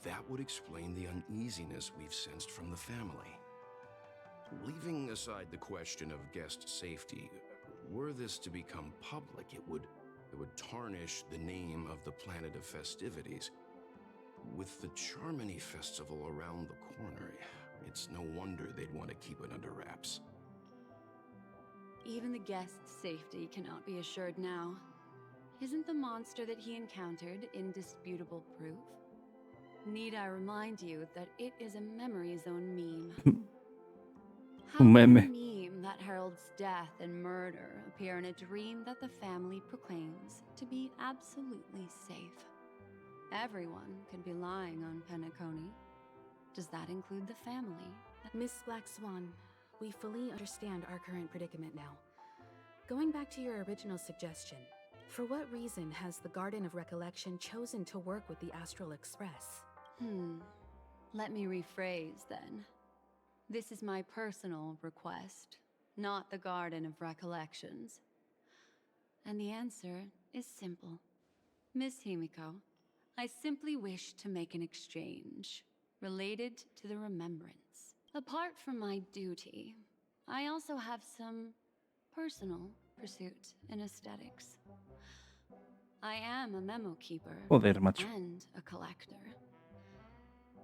That would explain the uneasiness we've sensed from the family. Leaving aside the question of guest safety, were this to become public, it would tarnish the name of the planet of festivities. With the Charmony Festival around the corner, it's no wonder they'd want to keep it under wraps. Even the guest's safety cannot be assured now. Isn't the monster that he encountered indisputable proof? Need I remind you that it is a memory zone meme? How can a meme that heralds death and murder appear in a dream that the family proclaims to be absolutely safe? Everyone could be lying on Penacony. Does that include the family? Miss Black Swan, we fully understand our current predicament now. Going back to your original suggestion, for what reason has the Garden of Recollection chosen to work with the Astral Express? Let me rephrase then. This is my personal request, not the Garden of Recollections. And the answer is simple. Miss Himiko, I simply wish to make an exchange related to the remembrance. Apart from my duty, I also have some personal pursuit in aesthetics. I am a memo keeper and a collector.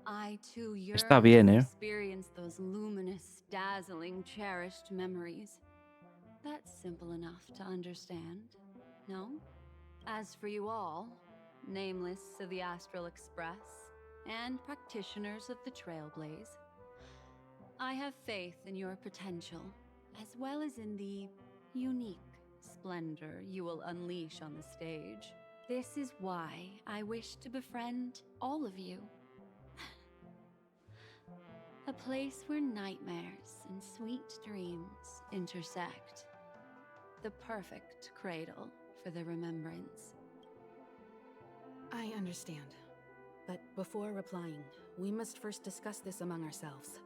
I too yearn to experience those luminous, dazzling, cherished memories. That's simple enough to understand, no? As for you all, nameless of the Astral Express and practitioners of the Trailblaze, I have faith in your potential, as well as in the unique splendor you will unleash on the stage. This is why I wish to befriend all of you. A place where nightmares and sweet dreams intersect. The perfect cradle for the remembrance. I understand. But before replying, we must first discuss this among ourselves.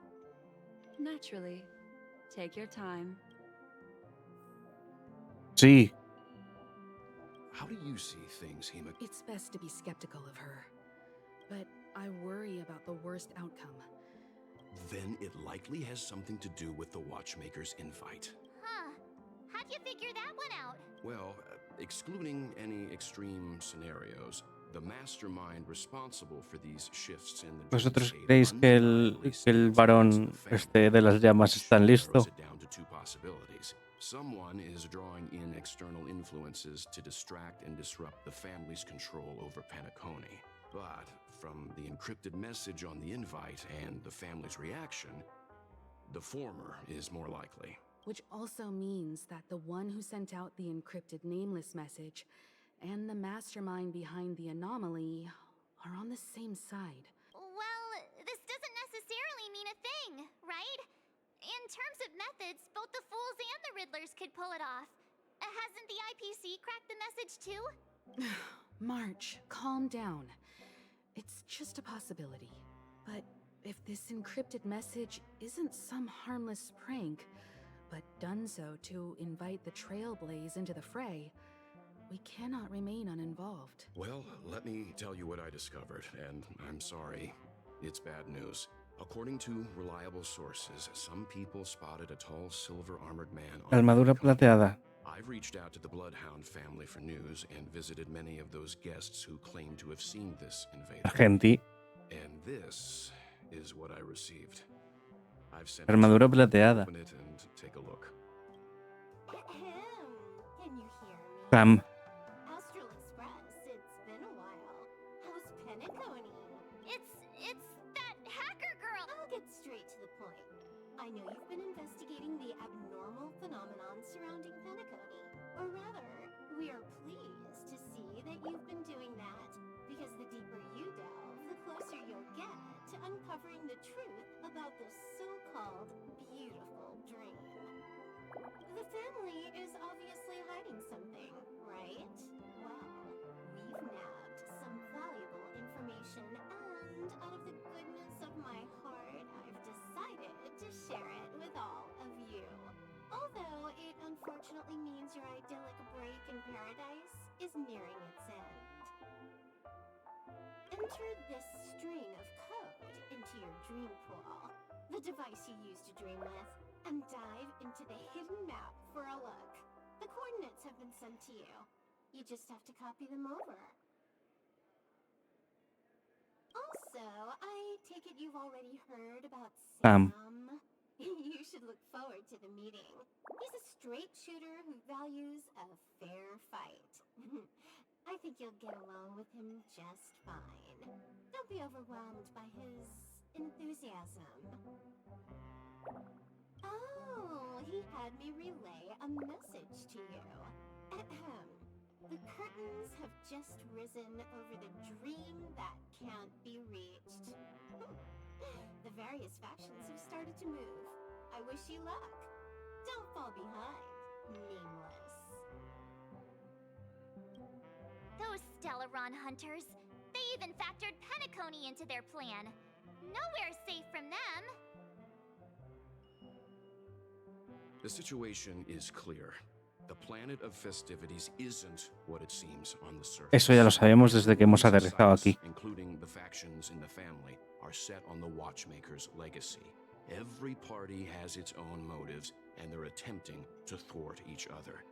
Naturally. Take your time. Sí. How do you see things, Hima? It's best to be skeptical of her. But I worry about the worst outcome. Then it likely has something to do with the Watchmaker's invite. Huh. How'd you figure that one out? Well, excluding any extreme scenarios, the mastermind responsible for these shifts in the ¿Vosotros creéis que el varón de las llamas está listo? down to two possibilities. Someone is drawing in external influences to distract and disrupt the family's control over Penacony. But from the encrypted message on the invite and the family's reaction, the former is more likely. Which also means that the one who sent out the encrypted nameless message and the mastermind behind the anomaly are on the same side. Well, this doesn't necessarily mean a thing, right? In terms of methods, both the Fools and the Riddlers could pull it off. Hasn't the IPC cracked the message too? March, calm down. It's just a possibility. But if this encrypted message isn't some harmless prank, but done so to invite the Trailblaze into the fray, we cannot remain uninvolved. Well, let me tell you what I discovered, and I'm sorry, it's bad news. According to reliable sources, some people spotted a tall silver-armored man on Armadura plateada. I've reached out to the Bloodhound family for news and visited many of those guests who claim to have seen this invader. Gente. And this is what I received. I've sent Armadura plateada. Open it and take a look. Can you hear me? Sam. Astral Express, it's been a while. How's Penacony? It's I know you've been investigating the abnormal phenomenon surrounding Penacony. Or rather, we are pleased to see that you've been doing that, because the deeper you delve, the closer you'll get to uncovering the truth about this so-called beautiful dream. The family is obviously hiding something, right? Well, we've nabbed some valuable information, and out of the goodness of my heart, I've decided to share it with all of you. Although it unfortunately means your idyllic break in paradise is nearing its end. Enter this string of code into your dream pool, the device you use to dream with, and dive into the hidden map for a look. The coordinates have been sent to you. You just have to copy them over. Also, I take it you've already heard about Sam. You should look forward to the meeting. He's a straight shooter who values a fair fight. I think you'll get along with him just fine. Don't be overwhelmed by his enthusiasm. Oh, he had me relay a message to you. Ahem. The curtains have just risen over the dream that can't be reached. The various factions have started to move. I wish you luck. Don't fall behind, nameless. Those Stellaron hunters. They even factored Penacony into their plan. Nowhere's safe from them. The situation is clear. The planet of festivities isn't what it seems on the surface. Eso ya lo sabemos desde que hemos aterrizado aquí. Including the factions in the family, are set on the Watchmaker's legacy. Every party has its own motives, and they're attempting to thwart each other.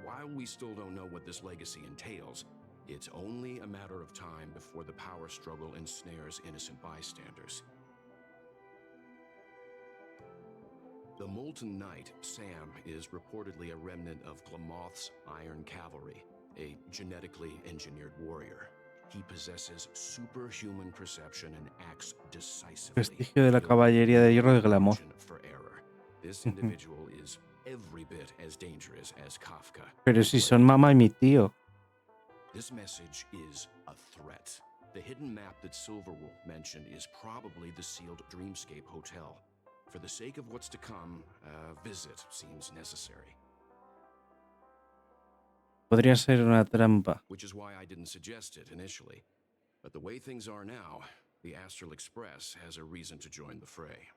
While we still don't know what this legacy entails, it's only a matter of time before the power struggle ensnares innocent bystanders. The Molten Knight, Sam, is reportedly a remnant of Glamoth's Iron Cavalry, a genetically engineered warrior. He possesses superhuman perception and acts decisively. Vestigio de la caballería de hierro de Glamoth. This individual is every bit as dangerous as Kafka. Pero si son mamá y mi tío. This message is a threat. The hidden map that Silverwolf mentioned is probably the sealed Dreamscape Hotel. For the sake of what's to come, a visit seems necessary. Podría ser una trampa. Which is why I didn't suggest it initially. But the way things are now, the Astral Express has a reason to join the fray.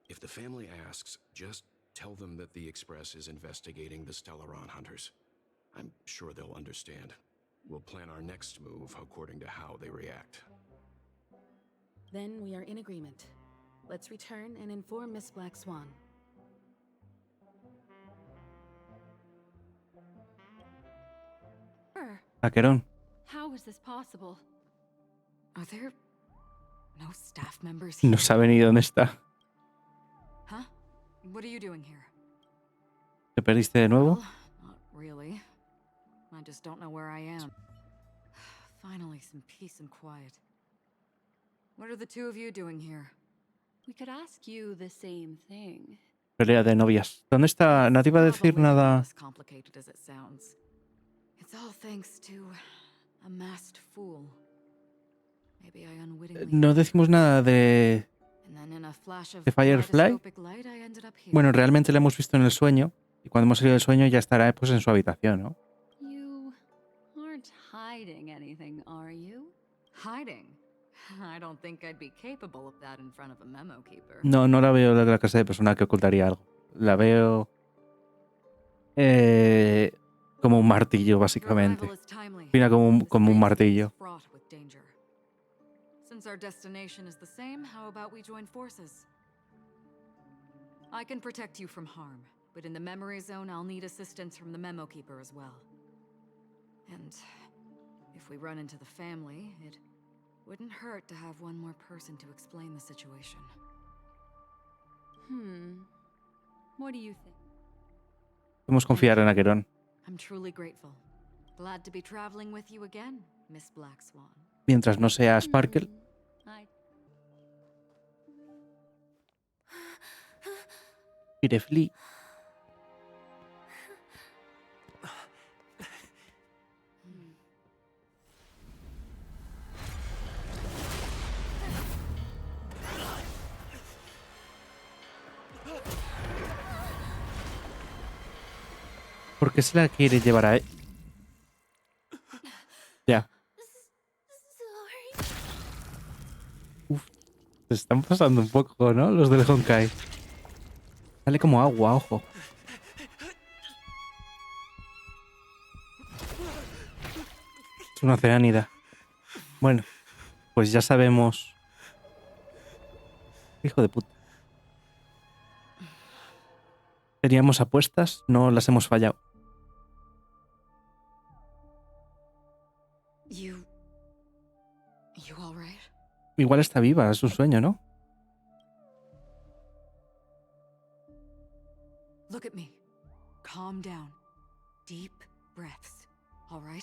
If the family asks, just tell them that the Express is investigating the Stellaron hunters. I'm sure they'll understand. We'll plan our next move according to how they react. Then we are in agreement. Let's return and inform Miss Black Swan. Aquerón. How is this possible? Are there no staff members here? No sabe ni dónde está. Huh? What are you doing here? ¿Te perdiste de nuevo? Well, not really. I just don't know where I am. Finally, some peace and quiet. What are the two of you doing here? We could ask you the same thing. Pelea de novias. ¿Dónde está? Nadie va a decir nada. As complicated as it sounds. It's all thanks to a masked fool. Maybe I unwittingly. No decimos nada de Firefly. Bueno, realmente la hemos visto en el sueño y cuando hemos salido del sueño ya estará pues en su habitación, ¿no? You aren't hiding anything, are you? Hiding? I don't think I'd be capable of that in front of a memo keeper. No, no la veo la clase de persona que ocultaría algo. La veo como un martillo, básicamente. Mira como un martillo. Since our destination is the same, how about we join forces? I can protect you from harm, but in the memory zone, I'll need assistance from the memo keeper as well. And if we run into the family, it wouldn't hurt to have one more person to explain the situation. What do you think? Podemos confiar en Aquerón. I'm truly grateful. Glad to be traveling with you again, Miss Black Swan. Mientras no sea Sparkle. Firefly. ¿Por qué se la quiere llevar a él? Ya. Uf, se están pasando un poco, ¿no? Los del Honkai. Sale como agua, ojo. Es una oceánida. Bueno, pues ya sabemos. Hijo de puta. Teníamos apuestas, no las hemos fallado. You all right? Igual está viva, es un sueño, ¿no? Look at me. Calm down. Deep breaths. All right?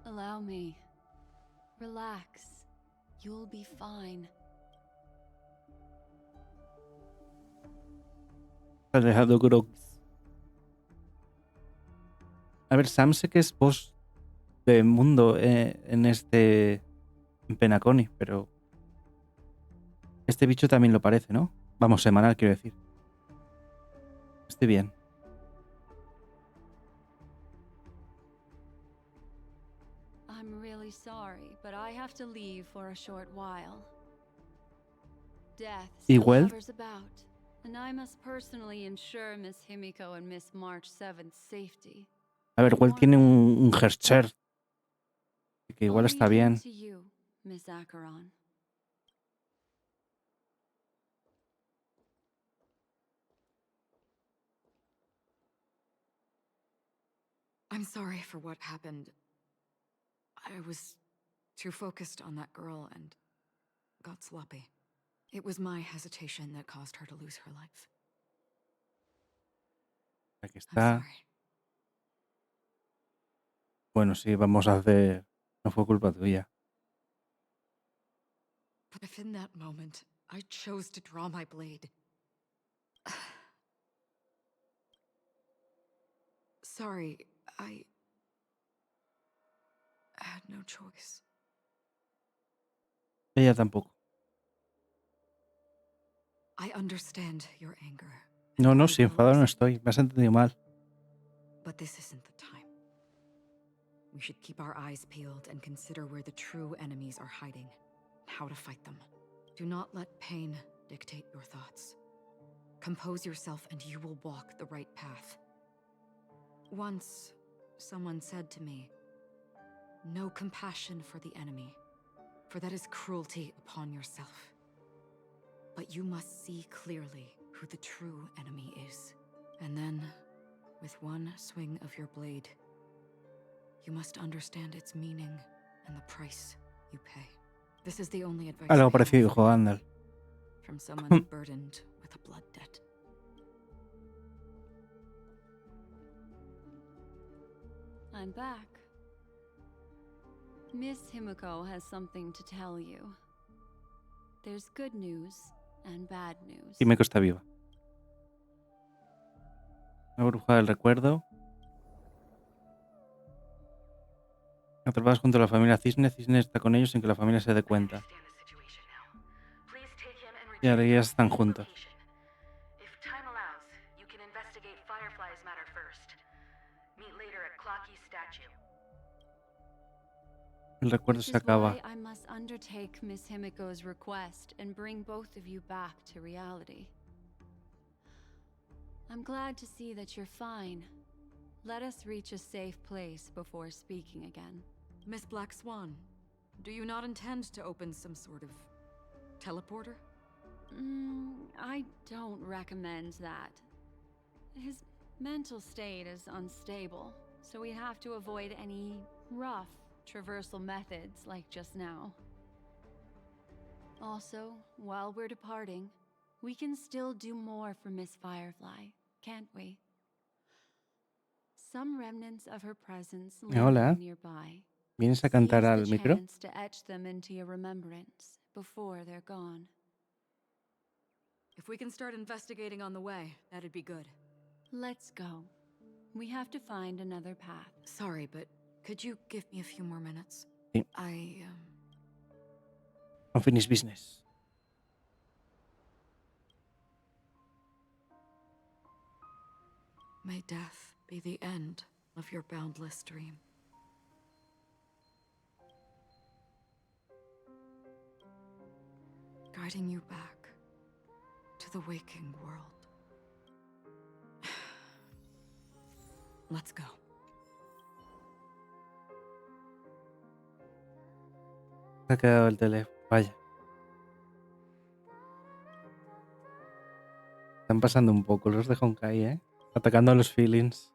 Allow me. Relax. You'll be fine. Ha dejado Grox. A ver, Sam sé que es boss de mundo en Penacony, pero este bicho también lo parece, ¿no? Vamos, semanal, quiero decir. Estoy bien. I'm really sorry, but I have to leave for a short while. Death still Igual. hovers about, and I must personally ensure Miss Himiko and Miss March 7th's safety. A ver, igual tiene un Hercher. Que igual está bien. To you, Miss Acheron. I'm sorry for what happened. I was too focused on that girl and got sloppy. It was my hesitation that caused her to lose her life. Aquí está. Bueno, sí, vamos a hacer. No fue culpa tuya. But if in that moment I chose to draw my blade. Sorry, I had no choice. Ella tampoco. I understand your anger. No, si enfadado no estoy. Me has entendido mal. But this isn't the time. We should keep our eyes peeled and consider where the true enemies are hiding, how to fight them. Do not let pain dictate your thoughts. Compose yourself and you will walk the right path. Once, someone said to me, "No compassion for the enemy, for that is cruelty upon yourself. But you must see clearly who the true enemy is. And then, with one swing of your blade, you must understand its meaning and the price you pay." This is the only advice Algo I have parecido, for you, Joandel. from someone burdened with a blood debt. I'm back. Miss Himiko has something to tell you. There's good news and bad news. Himeko está viva. La bruja del recuerdo. Atrapados junto a la familia Cisne. Cisne está con ellos sin que la familia se dé cuenta. Y ahora ya están juntos. If time allows, you can investigate Firefly's matter first. Meet later at Clocky's statue. El recuerdo se acaba. Which is why I must undertake Miss Himiko's request and bring both of you back to reality. I'm glad to see that you're fine. Let us reach a safe place before speaking again. Miss Black Swan, do you not intend to open some sort of teleporter? I don't recommend that. His mental state is unstable, so we have to avoid any rough traversal methods like just now. Also, while we're departing, we can still do more for Miss Firefly, can't we? Some remnants of her presence Hola. linger nearby. ¿Vienes a cantar Seize al the micro? chance to etch them into your remembrance before they're gone. If we can start investigating on the way, that'd be good. Let's go. We have to find another path. Sorry, but could you give me a few more minutes? Sí. Unfinished business. May death be the end of your boundless dream. Guiding you back to the waking world. Let's go. Se ha quedado el teléfono. Vaya. Están pasando un poco los de Honkai, ¿eh? Atacando a los feelings.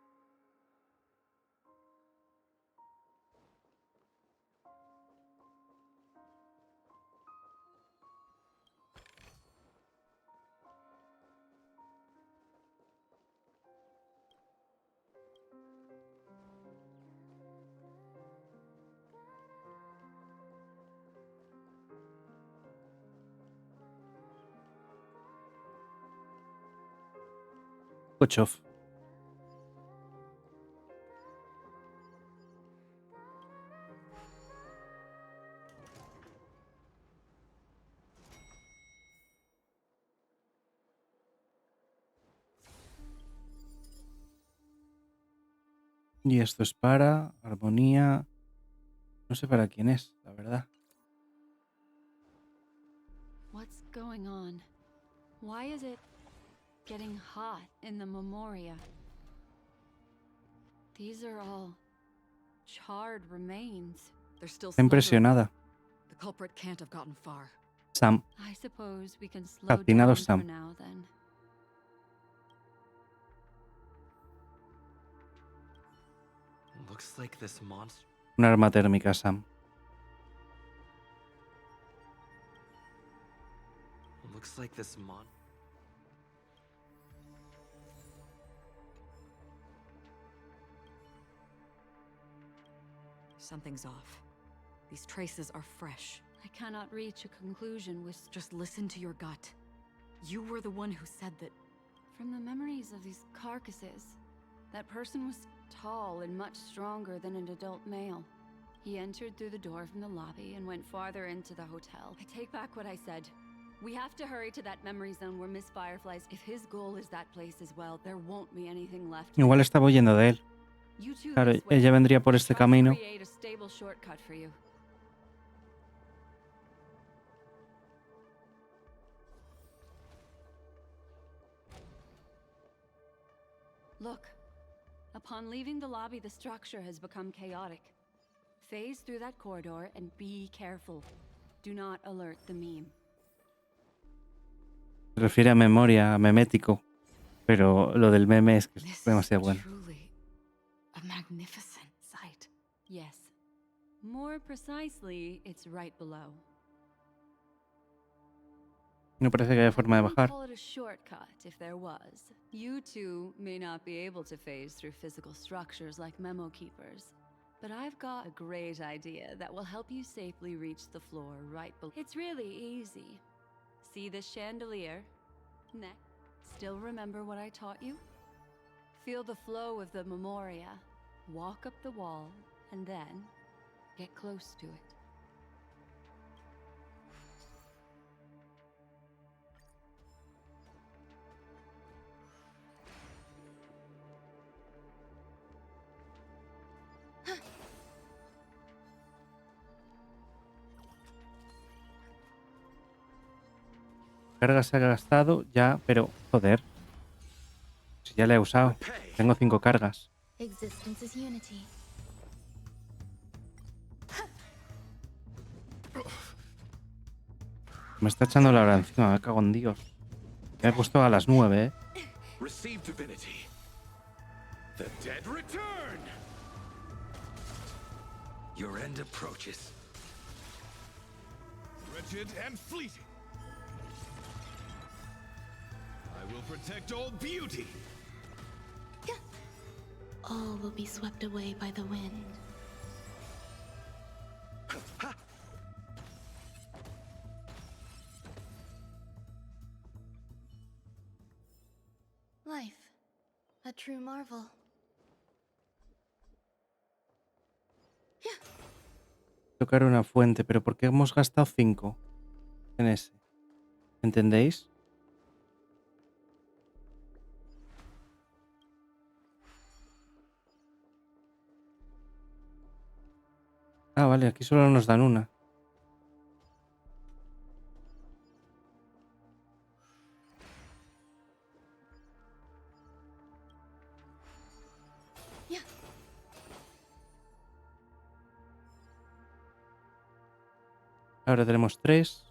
Kochov. Y esto es para armonía. No sé para quién es, la verdad. What's going on? Why is it getting hot in the Memoria? These are all charred remains. They're still Está impresionada. The culprit can't have gotten far. Sam. I suppose we can slow Fascinado down Sam. for now then. Looks like this monster. Una arma térmica, Sam. Looks like this Something's off. These traces are fresh. I cannot reach a conclusion with Just listen to your gut. You were the one who said that. From the memories of these carcasses, that person was tall and much stronger than an adult male. He entered through the door from the lobby and went farther into the hotel. I take back what I said. We have to hurry to that memory zone where Miss Firefly's. If his goal is that place as well, there won't be anything left. Igual estaba huyendo de él. You two Claro, this way. ella vendría por este Try to camino. create a stable shortcut for you. Look, upon leaving the lobby, the structure has become chaotic. Phase through that corridor and be careful. Do not alert the meme. Se refiere a memoria, a memético. Pero lo del meme es que es demasiado bueno. A magnificent sight. Yes. More precisely, it's right below. No parece que haya forma de bajar. Call it a shortcut if there was. You two may not be able to phase through physical structures like memo keepers, but I've got a great idea that will help you safely reach the floor right below. It's really easy. See this chandelier? Next. Still remember what I taught you? Feel the flow of the Memoria. Walk up the wall, and then get close to it. Carga se ha gastado ya, pero joder. Si ya la he usado. Tengo 5 cargas. Existence is unity. Me está echando la hora encima, me cago en Dios. Me he puesto a las 9, ¿eh? Receive divinity. The dead return. Your end approaches. Wretched and fleeting. I will protect all beauty. All will be swept away by the wind. A true marvel. Tocar una fuente, pero ¿por qué hemos gastado 5 en ese? ¿Entendéis? Ah, vale, aquí solo nos dan una. Ahora tenemos 3.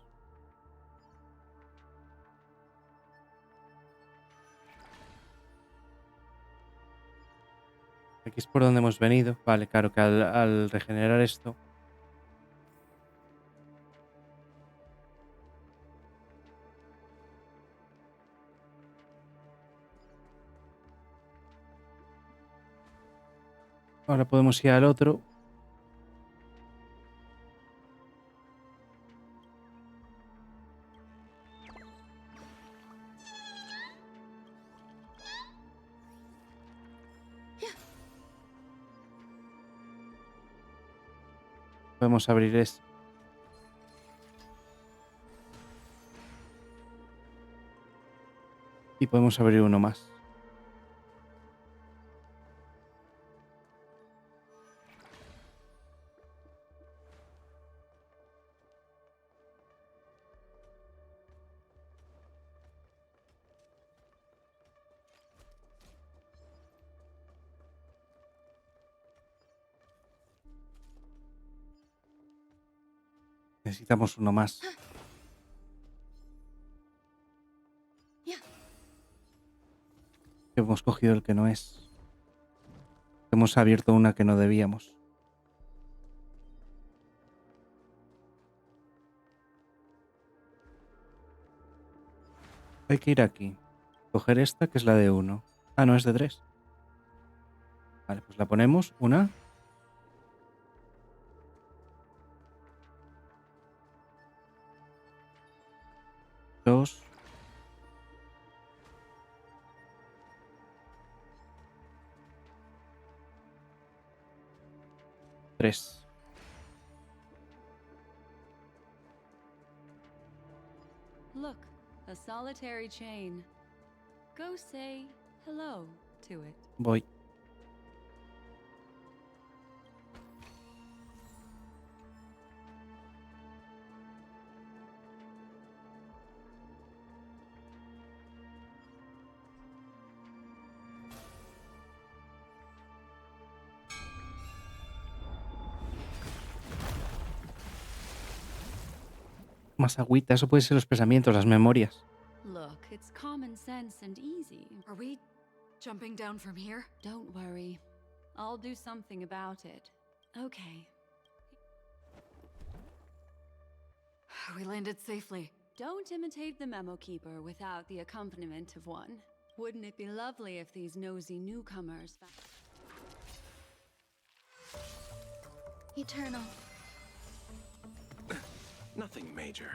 Aquí es por donde hemos venido. Vale, claro que al regenerar esto... Ahora podemos ir al otro. Podemos abrir este. Y podemos abrir uno más. Necesitamos uno más. Hemos cogido el que no es. Hemos abierto una que no debíamos. Hay que ir aquí. Coger esta, que es la de 1. Ah, no, es de 3. Vale, pues la ponemos. 1. 2. 3. Look, a solitary chain. Go say hello to it. Voy. Más agüita, eso puede ser los pensamientos, las memorias. Look, it's common sense and easy. Are we jumping down from here? Don't worry. I'll do something about it. Okay. We landed safely. Don't imitate the memo keeper without the accompaniment of one. Wouldn't it be lovely if these nosy newcomers found... Eternal. Nothing major.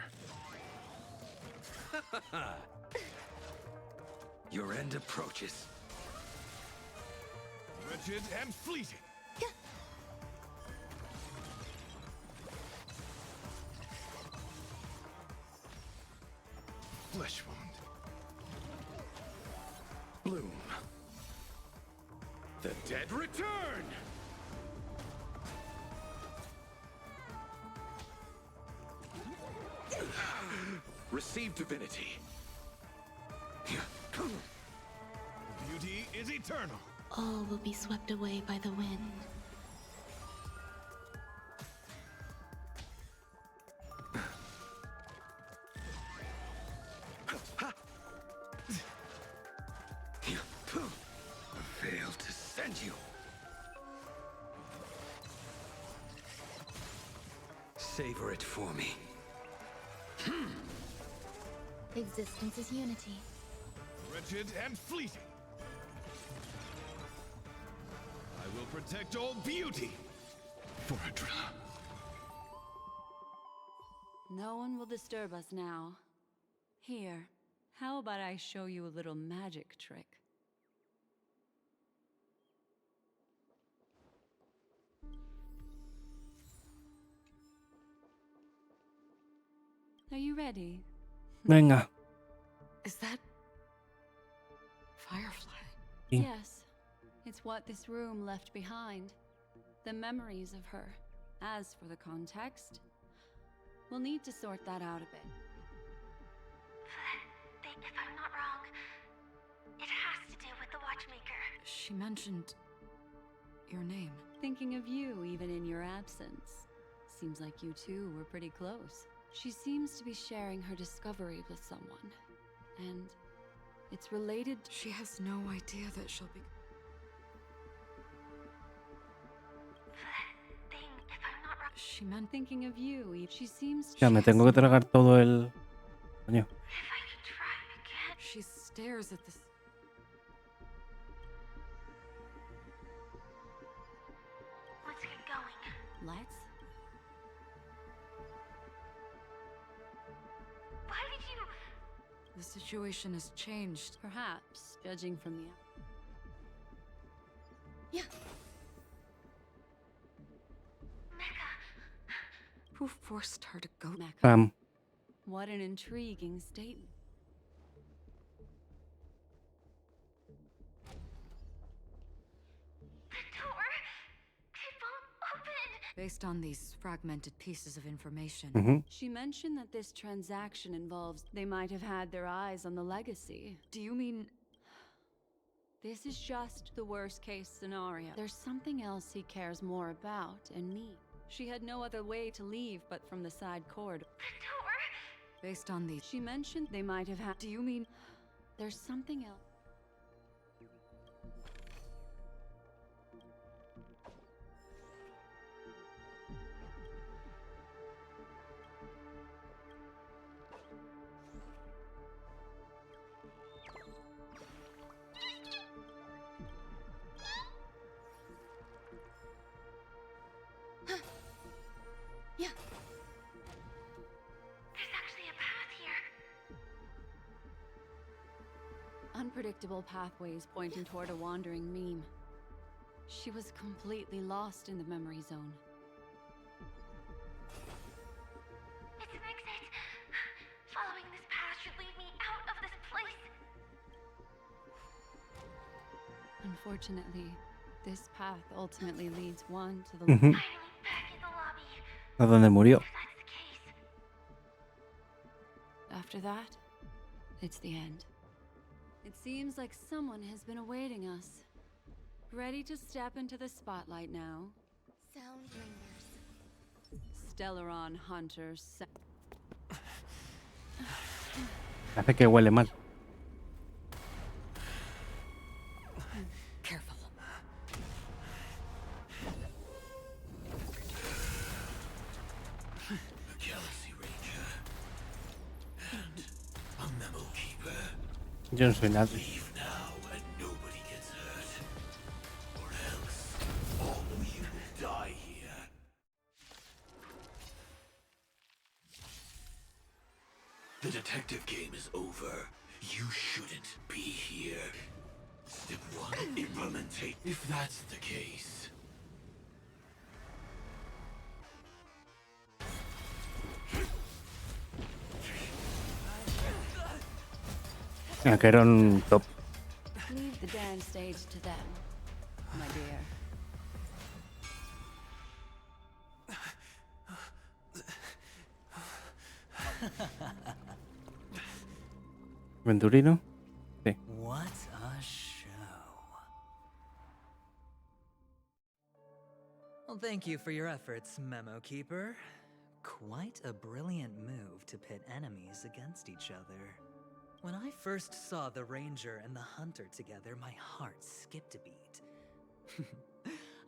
Your end approaches. Wretched and fleeting. Flesh wound. Bloom. The dead return! Receive divinity. Beauty is eternal. All will be swept away by the wind. A veil to send you. Savor it for me. Existence is unity. Wretched and fleeting. I will protect all beauty. For a drill. No one will disturb us now. Here, how about I show you a little magic trick? Are you ready? Venga. Is that Firefly? Sí. Yes. It's what this room left behind. The memories of her. As for the context, we'll need to sort that out a bit. If I'm not wrong, it has to do with the Watchmaker. She mentioned your name. Thinking of you even in your absence. Seems like you two were pretty close. She seems to be sharing her discovery with someone. And it's related. She has no idea that she'll be. If I'm not wrong. She meant thinking of you. She seems. Ya me tengo que tragar todo el. Coño. She stares at this. Let's get going. Let's. Why did you? The situation has changed. Perhaps, judging from the. Yeah. Who forced her to go? Pam. What an intriguing statement. Based on these fragmented pieces of information. She mentioned that this transaction involves they might have had their eyes on the legacy. Do you mean... This is just the worst case scenario. There's something else he cares more about and needs. She had no other way to leave but from the side corridor. Based on these... She mentioned they might have had... Do you mean... There's something else. Yeah. There's actually a path here. Unpredictable pathways pointing toward a wandering meme. She was completely lost in the memory zone. It's an exit. Following this path should lead me out of this place. Unfortunately, this path ultimately leads one to the Mhm. Finally back in the lobby. A donde murió. If that's the case. After that, it's the end. It seems like someone has been awaiting us. Ready to step into the spotlight now. Sound lingers. Stellaron Hunters. Hace que huele mal. Careful. A Galaxy Ranger. And a Memo Keeper. Yo no soy nadie. Leave now and nobody gets hurt. Or else all of you will die here. The detective game is over. You shouldn't be here. Step 1, implementate. If that's the case. Que era un top. Leave the dance stage to them, my dear. ¿Venturino? Sí. What a show. Well, thank you for your efforts, Memo Keeper. Quite a brilliant move to pit enemies against each other. When I first saw the Ranger and the Hunter together, my heart skipped a beat.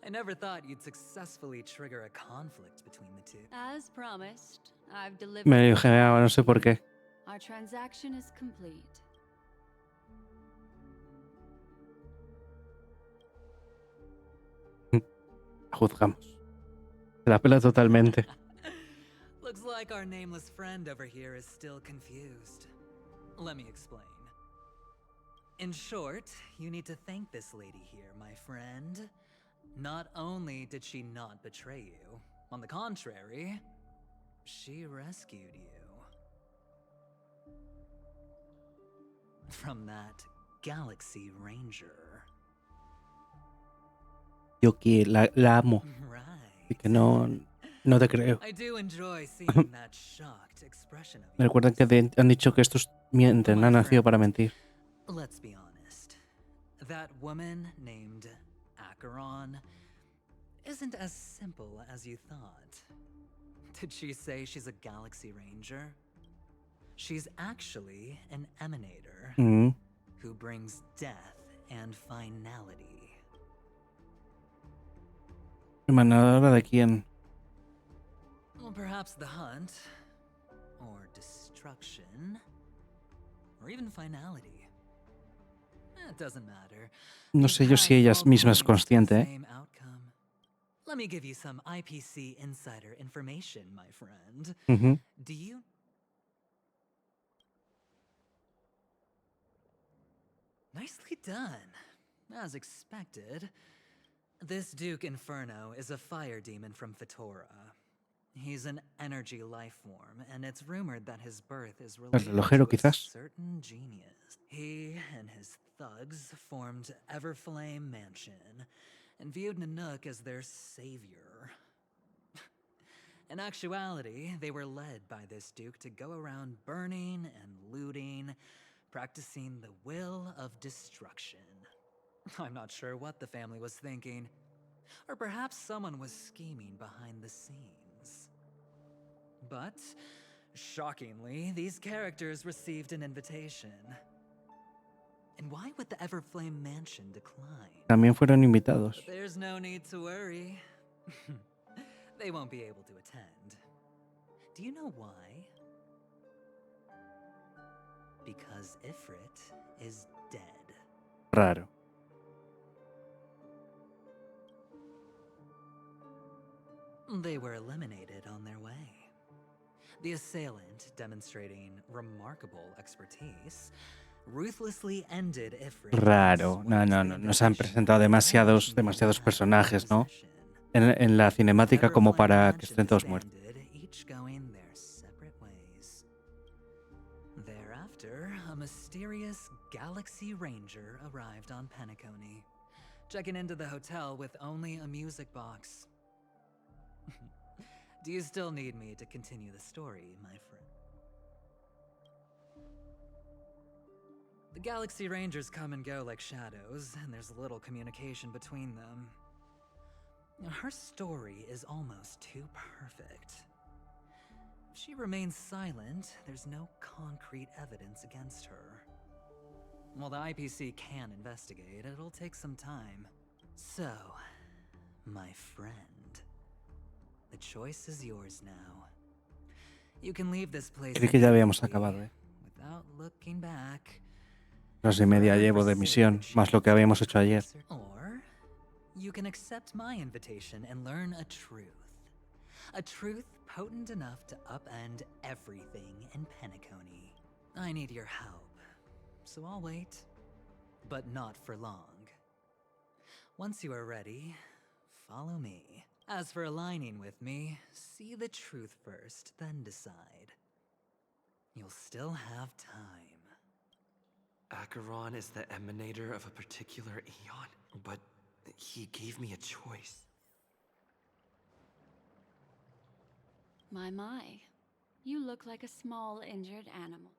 I never thought you'd successfully trigger a conflict between the two. As promised, I've delivered. Me dije, no sé por qué. Our transaction is complete. Juzgamos. Se la pela totalmente. Looks like our nameless friend over here is still confused. Let me explain. In short, you need to thank this lady here, my friend. Not only did she not betray you, on the contrary, she rescued you. From that Galaxy Ranger. Yo que la amo. Y que no te creo. I do enjoy seeing that shocked expression of Me recuerdan que han dicho que estos mienten, han nacido para mentir. Let's be honest. That woman named Acheron isn't as simple as you thought. Did she say she's a Galaxy Ranger? She's actually an emanator who brings death and finality. ¿Emanadora de quién? Well, perhaps the hunt, or destruction, or even finality. It doesn't matter. No sé yo si ella misma es consciente, ¿eh? Let me give you some IPC insider information, my friend. Do you... Nicely done. As expected. This Duke Inferno is a fire demon from Fetora. He's an energy life form, and it's rumored that his birth is related relojero, to a quizás. certain genius. He and his thugs formed Everflame Mansion, and viewed Nanook as their savior. In actuality, they were led by this Duke to go around burning and looting, practicing the will of destruction. I'm not sure what the family was thinking. Or perhaps someone was scheming behind the scenes. But, shockingly, these characters received an invitation. And why would the Everflame Mansion decline? También fueron invitados. But there's no need to worry. They won't be able to attend. Do you know why? Because Ifrit is dead. Raro. They were eliminated on their way. The assailant, demonstrating remarkable expertise, ruthlessly ended Ifrit. Raro. No. Nos han presentado demasiados personajes, ¿no? En la cinemática como para que estén todos muertos. Thereafter, a mysterious Galaxy Ranger arrived on Penacony, checking into the hotel with only a music box. Do you still need me to continue the story, my friend? The Galaxy Rangers come and go like shadows, and there's little communication between them. Her story is almost too perfect. If she remains silent, there's no concrete evidence against her. While the IPC can investigate, it'll take some time. So, my friend, the choice is yours now. You can leave this place Creí que ya habíamos acabado, ¿eh? without looking back. 2:30 llevo de misión, más lo que habíamos hecho ayer. Or you can accept my invitation and learn a truth. A truth potent enough to upend everything in Penacony. I need your help, so I'll wait, but not for long. Once you are ready, follow me. As for aligning with me, see the truth first, then decide. You'll still have time. Acheron is the emanator of a particular eon, but he gave me a choice. My. You look like a small, injured animal.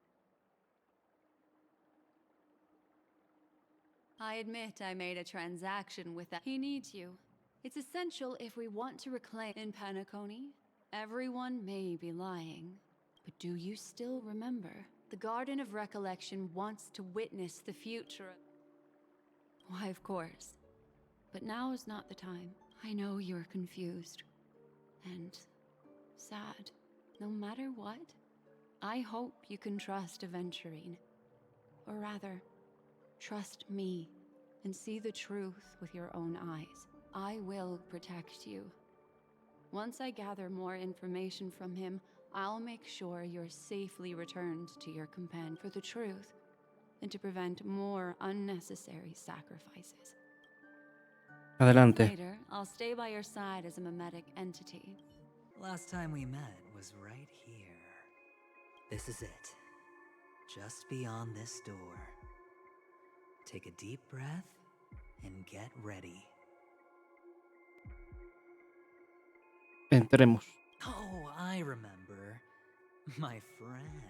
I admit I made a transaction with that. He needs you. It's essential if we want to reclaim in Penacony. Everyone may be lying, but do you still remember? The Garden of Recollection wants to witness the future. Why, of course. But now is not the time. I know you're confused. And sad. No matter what, I hope you can trust Aventurine. Or rather, trust me and see the truth with your own eyes. I will protect you. Once I gather more information from him, I'll make sure you're safely returned to your companion for the truth and to prevent more unnecessary sacrifices. Adelante. Later, I'll stay by your side as a mimetic entity. Last time we met was right here. This is it. just beyond this door. Take a deep breath and get ready. Entremos. Oh, I remember. My friend.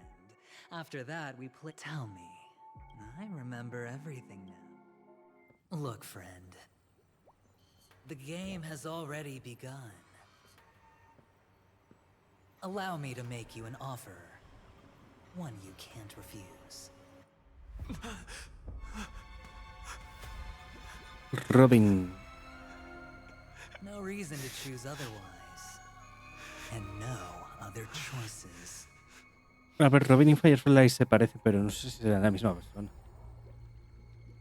After that, we play. Tell me. I remember everything now. Look, friend. The game has already begun. Allow me to make you an offer. One you can't refuse. Robin. No reason to choose otherwise. And no other choices. A ver, Robin y Firefly se parecen, pero no sé si serán la misma persona.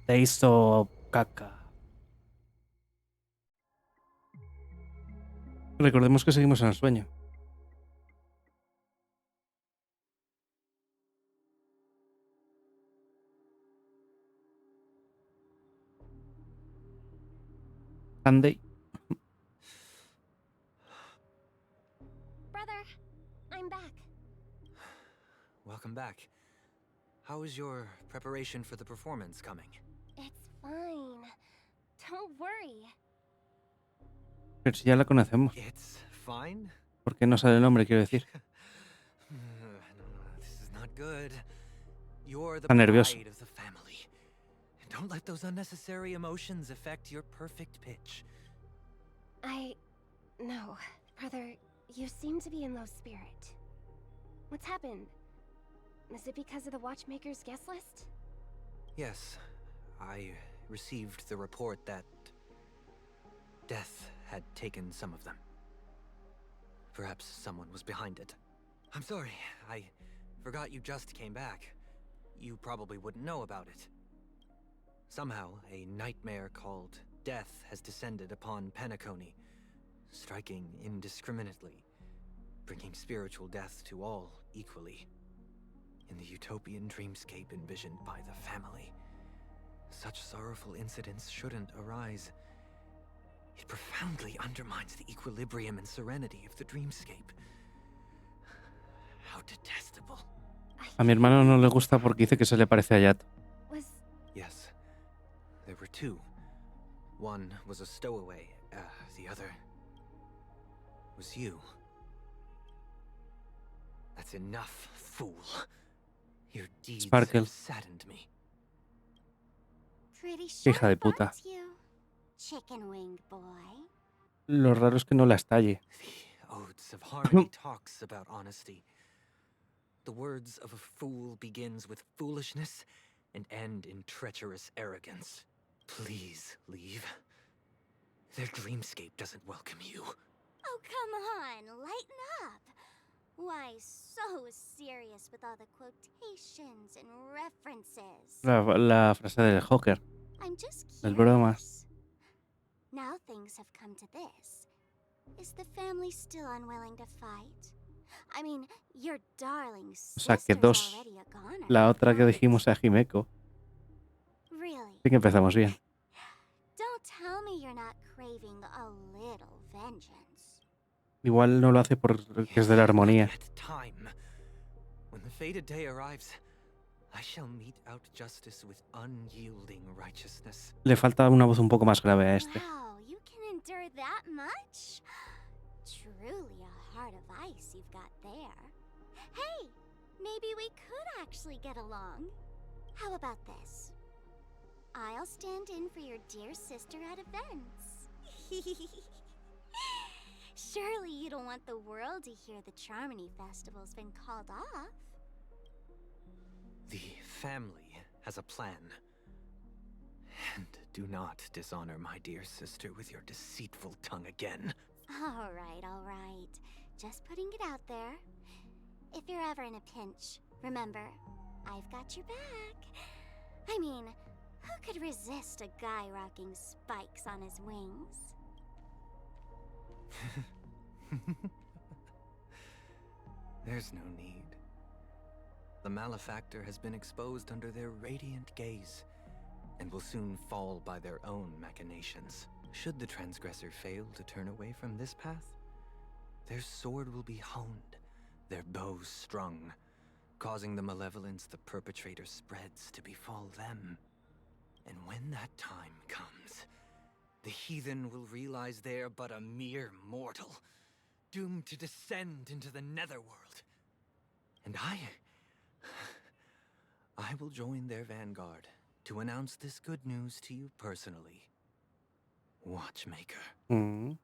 Te hizo caca. Recordemos que seguimos en el sueño. Andy. Brother, I'm back. Welcome back. How is your preparation for the performance coming? It's fine. Don't worry. Pero si ya la conocemos. It's fine? ¿Por qué no sale el nombre, quiero decir? This is not good. You're the Está nervioso. pride of the family. Don't let those unnecessary emotions affect your perfect pitch. No, brother, you seem to be in low spirit. What's happened? Is it because of the Watchmaker's guest list? Yes, I received the report that death had taken some of them. Perhaps someone was behind it. I'm sorry, I forgot you just came back. You probably wouldn't know about it. Somehow, a nightmare called death has descended upon Penacony, striking indiscriminately, bringing spiritual death to all equally. In the utopian dreamscape envisioned by the family, such sorrowful incidents shouldn't arise. It profoundly undermines the equilibrium and serenity of the dreamscape. How detestable. A mi hermano no le gusta porque dice que se le parece a Yato. Yes, there were two. One was a stowaway, the other was you. That's enough, fool. Your deeds Sparkle. have saddened me. Pretty sure Hija de puta. aren't you, chicken wing boy? Lo raro es que no la estalle. Odes of Harmony talks about honesty. The words of a fool begins with foolishness and end in treacherous arrogance. Please leave. Their dreamscape doesn't welcome you. Oh, come on, lighten up. Why so serious with all the quotations and references? La frase del Joker. I'm just El broma. Now things have come to this. Is the family still unwilling to fight? I mean, your darling O sea que sister's dos. already a goner. La otra que dijimos a Himeko. Really? Sí que empezamos bien. Don't tell me you're not craving a little vengeance. Igual no lo hace porque es de la armonía. Time. When the fated day arrives, I shall mete out justice with unyielding righteousness. Le falta una voz un poco más grave a este. Wow, you can endure that much? Truly a heart of ice you've got there. Hey, maybe we could actually get along. How about this? I'll stand in for your dear sister at events. Surely you don't want the world to hear the Charmony Festival's been called off. The family has a plan. And do not dishonor my dear sister with your deceitful tongue again. All right. Just putting it out there. If you're ever in a pinch, remember, I've got your back. I mean, who could resist a guy rocking spikes on his wings? There's no need. The malefactor has been exposed under their radiant gaze, and will soon fall by their own machinations. Should the transgressor fail to turn away from this path, their sword will be honed, their bow strung, causing the malevolence the perpetrator spreads to befall them. And when that time comes, the heathen will realize they're but a mere mortal, doomed to descend into the netherworld. And I will join their vanguard to announce this good news to you personally, Watchmaker. Mm.